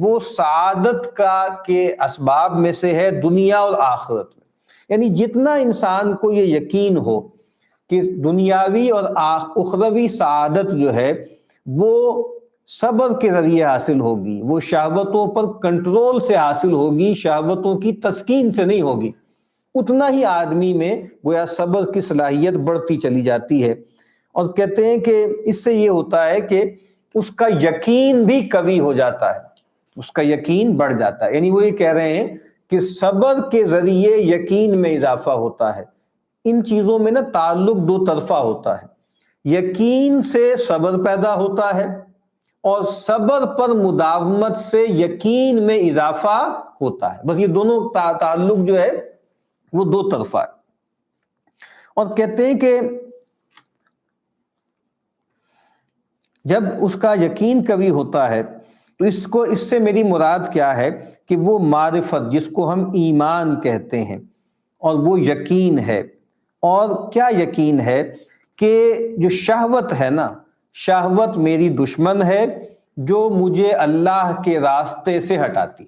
وہ سعادت کے اسباب میں سے ہے دنیا اور آخرت میں. یعنی جتنا انسان کو یہ یقین ہو کہ دنیاوی اور اخروی سعادت جو ہے وہ صبر کے ذریعے حاصل ہوگی، وہ شہوتوں پر کنٹرول سے حاصل ہوگی، شہوتوں کی تسکین سے نہیں ہوگی، اتنا ہی آدمی میں گویا صبر کی صلاحیت بڑھتی چلی جاتی ہے. اور کہتے ہیں کہ اس سے یہ ہوتا ہے کہ اس کا یقین بھی قوی ہو جاتا ہے، اس کا یقین بڑھ جاتا ہے. یعنی وہ یہ کہہ رہے ہیں کہ صبر کے ذریعے یقین میں اضافہ ہوتا ہے. ان چیزوں میں نا تعلق دو طرفہ ہوتا ہے. یقین سے صبر پیدا ہوتا ہے، اور صبر پر مداومت سے یقین میں اضافہ ہوتا ہے. بس یہ دونوں تعلق جو ہے وہ دو طرفہ ہے. اور کہتے ہیں کہ جب اس کا یقین قوی ہوتا ہے تو اس سے میری مراد کیا ہے کہ وہ معرفت جس کو ہم ایمان کہتے ہیں اور وہ یقین ہے. اور کیا یقین ہے کہ جو شہوت ہے نا، شہوت میری دشمن ہے جو مجھے اللہ کے راستے سے ہٹاتی.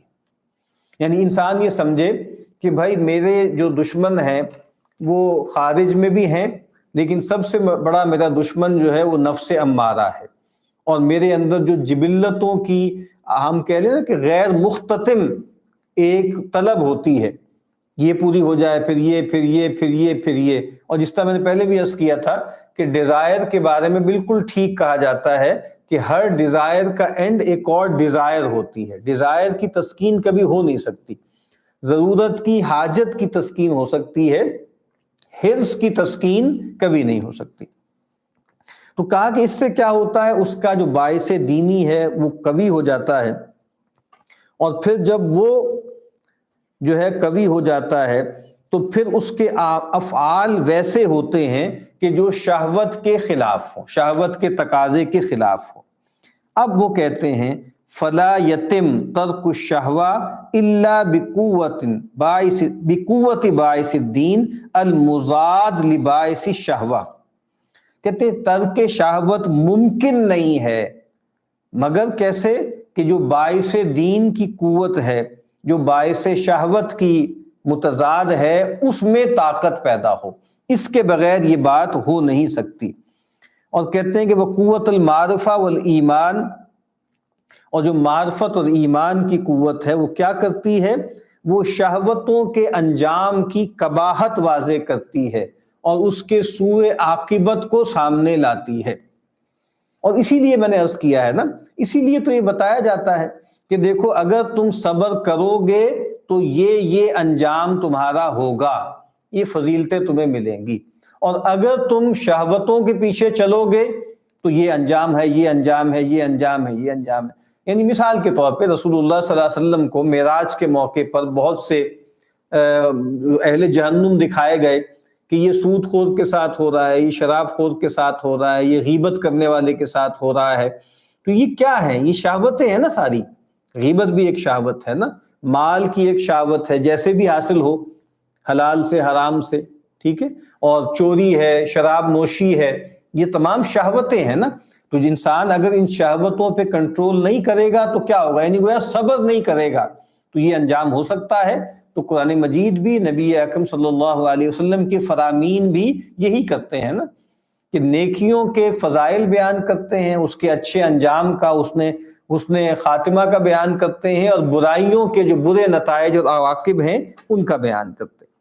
یعنی انسان یہ سمجھے کہ بھائی میرے جو دشمن ہیں وہ خارج میں بھی ہیں، لیکن سب سے بڑا میرا دشمن جو ہے وہ نفس امارہ ہے. اور میرے اندر جو جبلتوں کی ہم کہہ لیں نا کہ غیر مختتم ایک طلب ہوتی ہے، یہ پوری ہو جائے پھر یہ پھر یہ پھر یہ پھر یہ. اور جس طرح میں نے پہلے بھی عرض کیا تھا کہ ڈیزائر کے بارے میں بالکل ٹھیک کہا جاتا ہے کہ ہر ڈیزائر کا اینڈ ایک اور ڈیزائر ہوتی ہے. ڈیزائر کی تسکین کبھی ہو نہیں سکتی. ضرورت کی حاجت کی تسکین ہو سکتی ہے، حرص کی تسکین کبھی نہیں ہو سکتی. تو کہا کہ اس سے کیا ہوتا ہے، اس کا جو باعث دینی ہے وہ قوی ہو جاتا ہے. اور پھر جب وہ جو ہے قوی ہو جاتا ہے تو پھر اس کے افعال ویسے ہوتے ہیں کہ جو شہوت کے خلاف ہوں، شہوت کے تقاضے کے خلاف ہوں. اب وہ کہتے ہیں فلا یتم ترک الشہوہ الا بقوت باعث الدین المضاد لباعث الشہوہ. کہتے ہیں ترک شہوت ممکن نہیں ہے مگر کیسے کہ جو باعث دین کی قوت ہے، جو باعث شہوت کی متضاد ہے، اس میں طاقت پیدا ہو. اس کے بغیر یہ بات ہو نہیں سکتی. اور کہتے ہیں کہ وہ قوت المعرفہ والایمان، اور جو معرفت اور ایمان کی قوت ہے وہ کیا کرتی ہے، وہ شہوتوں کے انجام کی قباحت واضح کرتی ہے اور اس کے سوء عاقبت کو سامنے لاتی ہے. اور اسی لیے میں نے عرض کیا ہے نا، اسی لیے تو یہ بتایا جاتا ہے کہ دیکھو اگر تم صبر کرو گے تو یہ انجام تمہارا ہوگا، یہ فضیلتیں تمہیں ملیں گی. اور اگر تم شہوتوں کے پیچھے چلو گے تو یہ انجام ہے، یہ انجام ہے، یہ انجام ہے، یہ انجام ہے. یعنی مثال کے طور پہ رسول اللہ صلی اللہ علیہ وسلم کو معراج کے موقع پر بہت سے اہل جہنم دکھائے گئے کہ یہ سود خور کے ساتھ ہو رہا ہے، یہ شراب خور کے ساتھ ہو رہا ہے، یہ غیبت کرنے والے کے ساتھ ہو رہا ہے. تو یہ کیا ہے؟ یہ شہوتیں ہیں نا ساری. غیبت بھی ایک شہوت ہے نا، مال کی ایک شہوت ہے جیسے بھی حاصل ہو، حلال سے حرام سے، ٹھیک ہے. اور چوری ہے، شراب نوشی ہے، یہ تمام شہوتیں ہیں نا. تو انسان اگر ان شہوتوں پہ کنٹرول نہیں کرے گا تو کیا ہوگا، یعنی گویا صبر نہیں کرے گا تو یہ انجام ہو سکتا ہے. تو قرآن مجید بھی نبی اکرم صلی اللہ علیہ وسلم کے فرامین بھی یہی کرتے ہیں نا کہ نیکیوں کے فضائل بیان کرتے ہیں، اس کے اچھے انجام کا اس نے خاتمہ کا بیان کرتے ہیں، اور برائیوں کے جو برے نتائج اور عواقب ہیں ان کا بیان کرتے ہیں.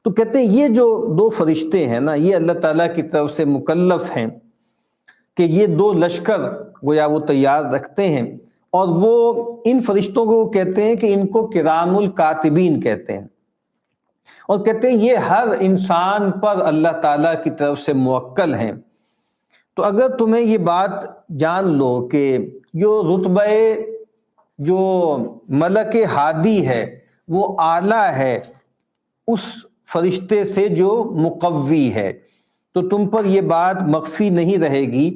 تو کہتے ہیں یہ جو دو فرشتے ہیں نا، یہ اللہ تعالیٰ کی طرف سے مکلف ہیں کہ یہ دو لشکر گویا وہ تیار رکھتے ہیں. اور وہ ان فرشتوں کو کہتے ہیں کہ ان کو کرام الکاتبین کہتے ہیں. اور کہتے ہیں یہ ہر انسان پر اللہ تعالیٰ کی طرف سے موکل ہیں. تو اگر تمہیں یہ بات جان لو کہ جو رتبہ جو ملک ہادی ہے وہ اعلیٰ ہے اس فرشتے سے جو مقوی ہے، تو تم پر یہ بات مخفی نہیں رہے گی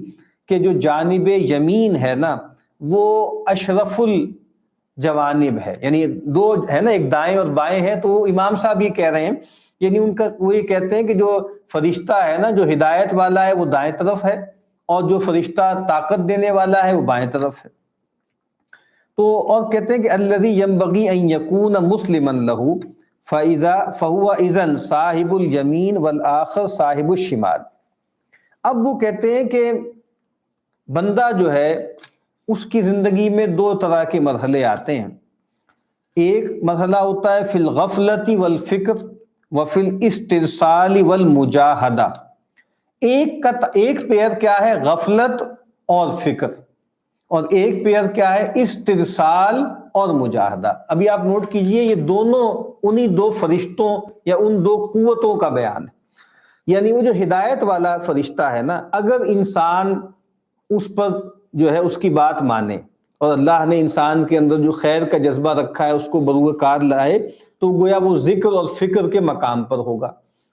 کہ جو جانب یمین ہے نا وہ اشرف الجوانب ہے. یعنی دو ہے نا، ایک دائیں اور بائیں ہیں. تو وہ امام صاحب یہ کہہ رہے ہیں، یعنی ان کا وہ یہ کہتے ہیں کہ جو فرشتہ ہے نا، جو ہدایت والا ہے وہ دائیں طرف ہے، اور جو فرشتہ طاقت دینے والا ہے وہ بائیں طرف ہے. تو اور کہتے ہیں کہ الذی ینبغی ان یکون مسلما لہ فہو اذن صاحب الیمین والآخر صاحب الشمال. اب وہ کہتے ہیں کہ بندہ جو ہے اس کی زندگی میں دو طرح کے مرحلے آتے ہیں. ایک مرحلہ ہوتا ہے فی الغفلۃ والفکر وفی الاسترسال والمجاہدہ. ایک پیر کیا ہے؟ غفلت اور فکر. اور ایک پیر کیا ہے؟ استرسال اور مجاہدہ. ابھی آپ نوٹ کیجئے یہ دونوں انہی دو فرشتوں یا ان دو قوتوں کا بیان ہے. یعنی وہ جو ہدایت والا فرشتہ ہے نا، اگر انسان اس پر جو ہے اس کی بات مانے اور اللہ نے انسان کے اندر جو خیر کا جذبہ رکھا ہے اس کو بروئے کار لائے تو گویا وہ ذکر اور فکر کے مقام پر ہوگا،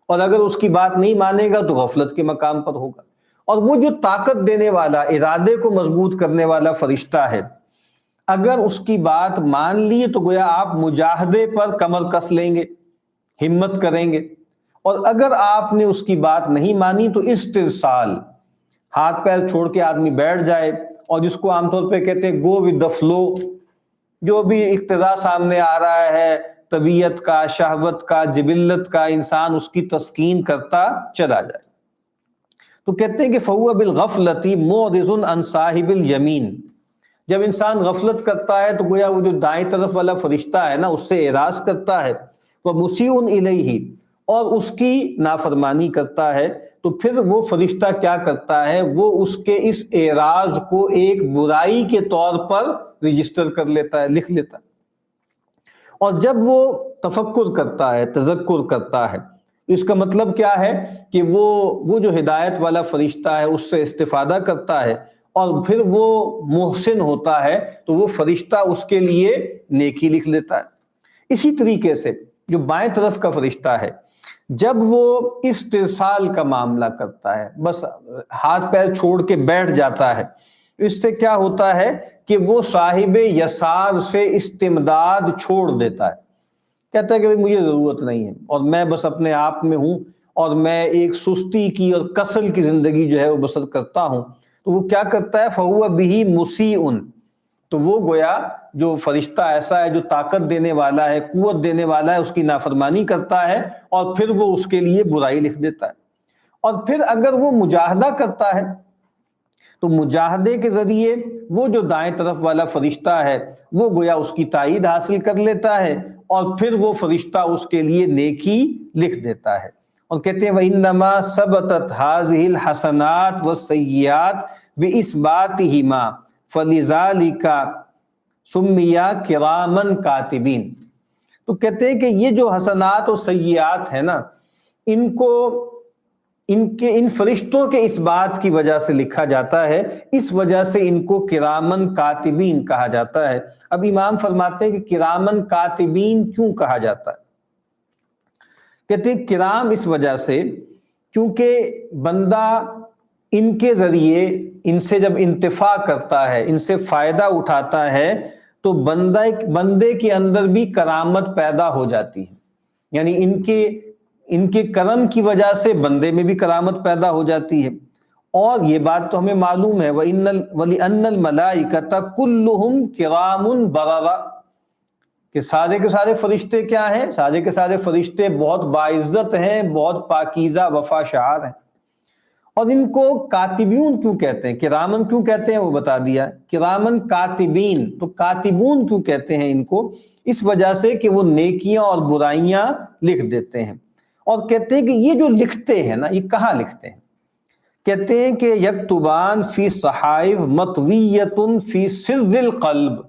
اور اگر اس کی بات نہیں مانے گا تو غفلت کے مقام پر ہوگا۔ اور وہ جو طاقت دینے والا، ارادے کو مضبوط کرنے والا فرشتہ ہے، اگر اس کی بات مان لی تو گویا آپ مجاہدے پر کمر کس لیں گے، ہمت کریں گے، اور اگر آپ نے اس کی بات نہیں مانی تو استرسال، ہاتھ پیر چھوڑ کے آدمی بیٹھ جائے، اور جس کو عام طور پہ کہتے ہیں گو ود دا فلو، جو بھی اقتضا سامنے آ رہا ہے طبیعت کا، شہوت کا، جبلت کا، انسان اس کی تسکین کرتا چلا جائے۔ تو کہتے ہیں کہ فَهُوَ بِالْغَفْلَةِ مُعْرِضٌ عَنْ صَاحِبِ الْيَمِينِ، جب انسان غفلت کرتا ہے تو گویا وہ جو دائیں طرف والا فرشتہ ہے نا اس سے اعراض کرتا ہے، وَمُسِيءٌ إِلَيْهِ، اور اس کی نافرمانی کرتا ہے، تو پھر وہ فرشتہ کیا کرتا ہے، وہ اس کے اس اعراض کو ایک برائی کے طور پر رجسٹر کر لیتا ہے، لکھ لیتا ہے۔ اور جب وہ تفکر کرتا ہے، تذکر کرتا ہے، اس کا مطلب کیا ہے کہ وہ جو ہدایت والا فرشتہ ہے اس سے استفادہ کرتا ہے، اور پھر وہ محسن ہوتا ہے تو وہ فرشتہ اس کے لیے نیکی لکھ لیتا ہے۔ اسی طریقے سے جو بائیں طرف کا فرشتہ ہے، جب وہ استرسال کا معاملہ کرتا ہے، بس ہاتھ پیر چھوڑ کے بیٹھ جاتا ہے، اس سے کیا ہوتا ہے کہ وہ صاحب یسار سے استمداد چھوڑ دیتا ہے، کہتا ہے کہ مجھے ضرورت نہیں ہے، اور میں بس اپنے آپ میں ہوں، اور میں ایک سستی کی اور کسل کی زندگی جو ہے وہ بسر کرتا ہوں۔ تو وہ کیا کرتا ہے، فَهُوَ بِهِ مُسِيءٌ، تو وہ گویا جو فرشتہ ایسا ہے جو طاقت دینے والا ہے، قوت دینے والا ہے، اس کی نافرمانی کرتا ہے، اور پھر وہ اس کے لیے برائی لکھ دیتا ہے۔ اور پھر اگر وہ مجاہدہ کرتا ہے تو مجاہدے کے ذریعے وہ جو دائیں طرف والا فرشتہ ہے وہ گویا اس کی تائید حاصل کر لیتا ہے، اور پھر وہ فرشتہ اس کے لیے نیکی لکھ دیتا ہے۔ اور کہتے ہیں وَإِنَّمَا ثَبَتَتْ هَذِهِ الْحَسَنَاتُ وَالسَّيِّئَاتُ بِإِثْبَاتِهِمَا فَلِذَلِكَ سُمِّيَا كِرَامًا كَاتِبِينَ۔ تو کہتے ہیں کہ یہ جو حسنات و سیئات ہیں نا، ان فرشتوں کے اس بات کی وجہ سے لکھا جاتا ہے، اس وجہ سے ان کو کرامن کاتبین کہا جاتا ہے۔ اب امام فرماتے ہیں کہ کرامن کاتبین کیوں کہا جاتا ہے؟ کہتے ہیں کرام اس وجہ سے کیونکہ بندہ ان کے ذریعے ان سے جب انتفاع کرتا ہے، ان سے فائدہ اٹھاتا ہے، تو بندے کے اندر بھی کرامت پیدا ہو جاتی ہے، یعنی ان کے کرم کی وجہ سے بندے میں بھی کرامت پیدا ہو جاتی ہے۔ اور یہ بات تو ہمیں معلوم ہے وَلِأَنَّ الْمَلَائِكَةَ كُلُّهُمْ كِرَامٌ بَرَرَةٌ، کہ سارے کے سارے فرشتے کیا ہیں؟ سارے کے سارے فرشتے بہت باعزت ہیں، بہت پاکیزہ وفا شعار ہیں۔ اور ان کو کاتبین کیوں کہتے ہیں، کرامن کیوں کہتے ہیں وہ بتا دیا۔ کرامن کاتبین، تو کاتبون کیوں کہتے ہیں ان کو؟ اس وجہ سے کہ وہ نیکیاں اور برائیاں لکھ دیتے ہیں۔ اور کہتے ہیں کہ یہ جو لکھتے ہیں نا، یہ کہاں لکھتے ہیں؟ کہتے ہیں کہ یکتبان فی صحائف مطویۃ فی سر القلب،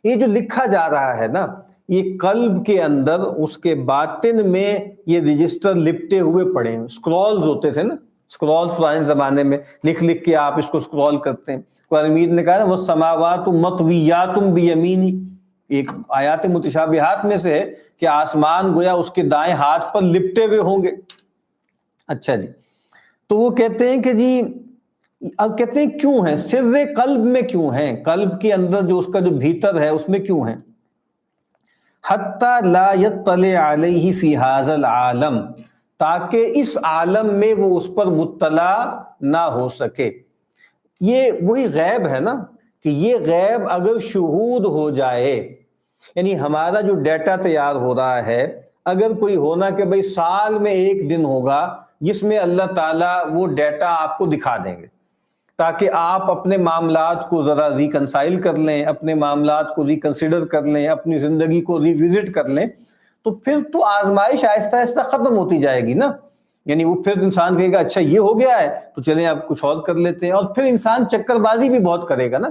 یہ جو لکھا جا رہا ہے نا، یہ قلب کے اندر، اس کے باطن میں یہ رجسٹر لپٹے ہوئے پڑے ہیں۔ سکرولز ہوتے تھے نا، سکرولز پرانے زمانے میں لکھ لکھ کے آپ اس کو سکرول کرتے ہیں۔ قرآن مجید نے کہا نا وَالسَّمَاوَاتُ مَطْوِيَّاتٌ بِيَمِينِهِ، ایک آیات متشابہات میں سے ہے کہ آسمان گویا اس کے دائیں ہاتھ پر لپٹے ہوئے ہوں گے۔ اچھا جی، تو وہ کہتے ہیں کہ جی، اب کہتے ہیں کیوں ہیں، سر قلب میں کیوں ہیں، قلب کے اندر جو اس کا جو بھیتر ہے اس میں کیوں ہیں؟ حتی لا یطلع علیہ فی ھذا العالم، تاکہ اس عالم میں وہ اس پر مطلع نہ ہو سکے۔ یہ وہی غیب ہے نا، کہ یہ غیب اگر شہود ہو جائے، یعنی ہمارا جو ڈیٹا تیار ہو رہا ہے، اگر کوئی ہونا کہ بھئی سال میں ایک دن ہوگا جس میں اللہ تعالیٰ وہ ڈیٹا آپ کو دکھا دیں گے، تاکہ آپ اپنے معاملات کو ذرا ریکنسائل کر لیں، اپنے معاملات کو ریکنسیڈر کر لیں، اپنی زندگی کو ریوزٹ کر لیں، تو پھر تو آزمائش آہستہ آہستہ ختم ہوتی جائے گی نا۔ یعنی وہ پھر انسان کہے گا اچھا یہ ہو گیا ہے تو چلیں اب کچھ اور کر لیتے ہیں، اور پھر انسان چکر بازی بھی بہت کرے گا نا،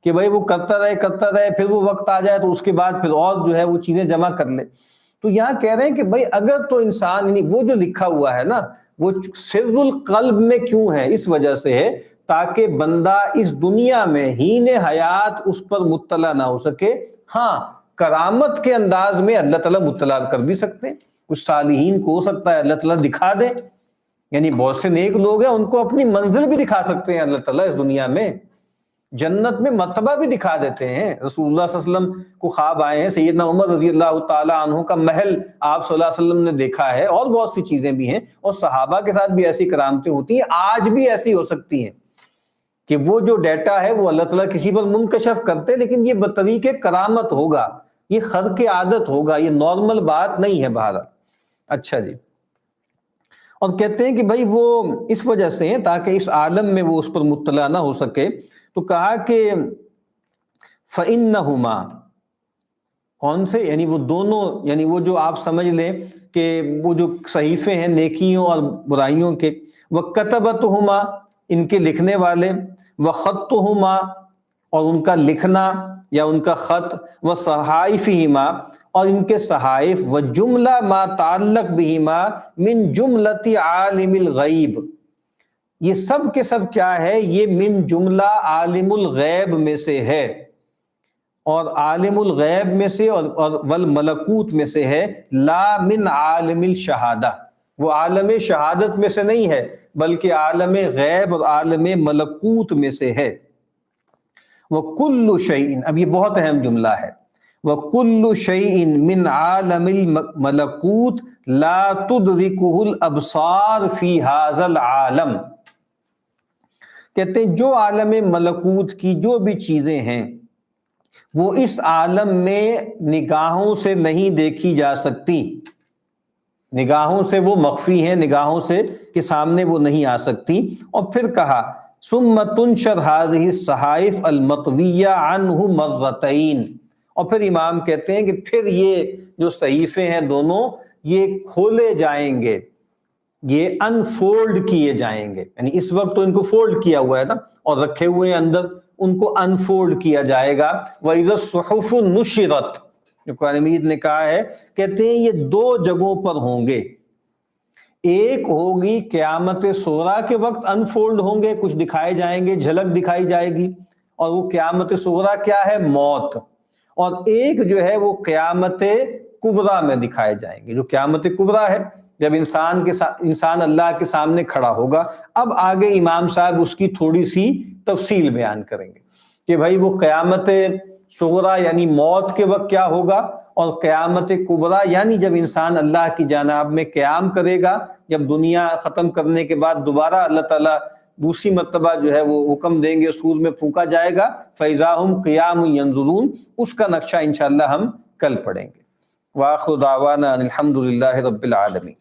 کہ بھائی وہ کرتا رہے، پھر وہ وقت آ جائے تو اس کے بعد پھر اور جو ہے وہ چیزیں جمع کر لے۔ تو یہاں کہہ رہے ہیں کہ بھائی اگر تو انسان، یعنی وہ جو لکھا ہوا ہے نا، وہ سر القلب میں کیوں ہے؟ اس وجہ سے ہے تاکہ بندہ اس دنیا میں ہین حیات اس پر مطلع نہ ہو سکے۔ ہاں کرامت کے انداز میں اللہ تعالیٰ مطلع کر بھی سکتے ہیں، کچھ صالحین کو ہو سکتا ہے اللہ تعالیٰ دکھا دے، یعنی بہت سے نیک لوگ ہیں ان کو اپنی منزل بھی دکھا سکتے ہیں اللہ تعالیٰ اس دنیا میں، جنت میں مرتبہ بھی دکھا دیتے ہیں۔ رسول اللہ صلی اللہ علیہ وسلم کو خواب آئے ہیں، سیدنا عمر رضی اللہ تعالیٰ عنہ کا محل آپ صلی اللہ علیہ وسلم نے دیکھا ہے، اور بہت سی چیزیں بھی ہیں، اور صحابہ کے ساتھ بھی ایسی کرامتیں ہوتی ہیں، آج بھی ایسی ہو سکتی ہیں کہ وہ جو ڈیٹا ہے وہ اللہ تعالیٰ کسی پر منکشف کرتے، لیکن یہ بطریق کرامت ہوگا، یہ خرق عادت ہوگا، یہ نارمل بات نہیں ہے بہرحال۔ اچھا جی، اور کہتے ہیں کہ بھائی وہ اس وجہ سے ہیں تاکہ اس عالم میں وہ اس پر مطلع نہ ہو سکے، تو کہا کہ فَإِنَّهُمَا، کون سے؟ یعنی وہ دونوں، یعنی وہ جو آپ سمجھ لیں کہ وہ جو صحیفے ہیں نیکیوں اور برائیوں کے، وَكَتَبَتُهُمَا، ان کے لکھنے والے، وَخَطُّهُمَا، اور ان کا لکھنا یا ان کا خط، وَصَحَائِفِهِمَا، اور ان کے صحائف، وَجُمْلَ مَا تَعَلَّقْ بِهِمَا مِن جُمْلَةِ عَالِمِ الْغَیْبِ، یہ سب کے سب کیا ہے؟ یہ من جملہ عالم الغیب میں سے ہے، اور عالم الغیب میں سے اور والملکوت میں سے ہے، لا من عالم الشہادہ، وہ عالم شہادت میں سے نہیں ہے بلکہ عالم غیب اور عالم ملکوت میں سے ہے۔ وَكُلُّ شَيْءٍ، اب یہ بہت اہم جملہ ہے، وَكُلُّ شَيْءٍ مِّنْ عَالَمِ الْمَلَكُوتِ لَا تُدْرِكُهُ الْأَبْصَارُ فِي هَذَا الْعَالَمِ، کہتے ہیں جو عالم ملکوت کی جو بھی چیزیں ہیں وہ اس عالم میں نگاہوں سے نہیں دیکھی جا سکتی، نگاہوں سے وہ مخفی ہیں، نگاہوں سے کے سامنے وہ نہیں آ سکتی۔ اور پھر کہا ثم تنشر هذه الصحائف المطویہ عنہ مرتین، اور پھر امام کہتے ہیں کہ پھر یہ جو صحیفے ہیں دونوں یہ کھولے جائیں گے، یہ انفولڈ کیے جائیں گے، یعنی اس وقت تو ان کو فولڈ کیا ہوا ہے نا اور رکھے ہوئے ہیں اندر، ان کو انفولڈ کیا جائے گا۔ وَإِذَا الصُّحُفُ نُشِرَتْ، جو قرآن مجید نے کہا ہے، کہتے ہیں یہ دو جگہوں پر ہوں گے، ایک ہوگی قیامت صغریٰ کے وقت انفولڈ ہوں گے، کچھ دکھائے جائیں گے، جھلک دکھائی جائے گی، اور وہ قیامت صغریٰ کیا ہے؟ موت۔ اور ایک جو ہے وہ قیامت کبریٰ میں دکھائے جائیں گے، جو قیامت کبریٰ ہے جب انسان اللہ کے سامنے کھڑا ہوگا۔ اب آگے امام صاحب اس کی تھوڑی سی تفصیل بیان کریں گے کہ بھائی وہ قیامت صغریٰ یعنی موت کے وقت کیا ہوگا، اور قیامت کبریٰ یعنی جب انسان اللہ کی جانب میں قیام کرے گا، جب دنیا ختم کرنے کے بعد دوبارہ اللہ تعالیٰ دوسری مرتبہ جو ہے وہ حکم دیں گے، سور میں پھونکا جائے گا، فَإِذَا هُمْ قِيَامٌ يَنظُرُونَ، اس کا نقشہ انشاءاللہ ہم کل پڑھیں گے۔ وآخر دعوانا ان الحمد للہ رب العالمین۔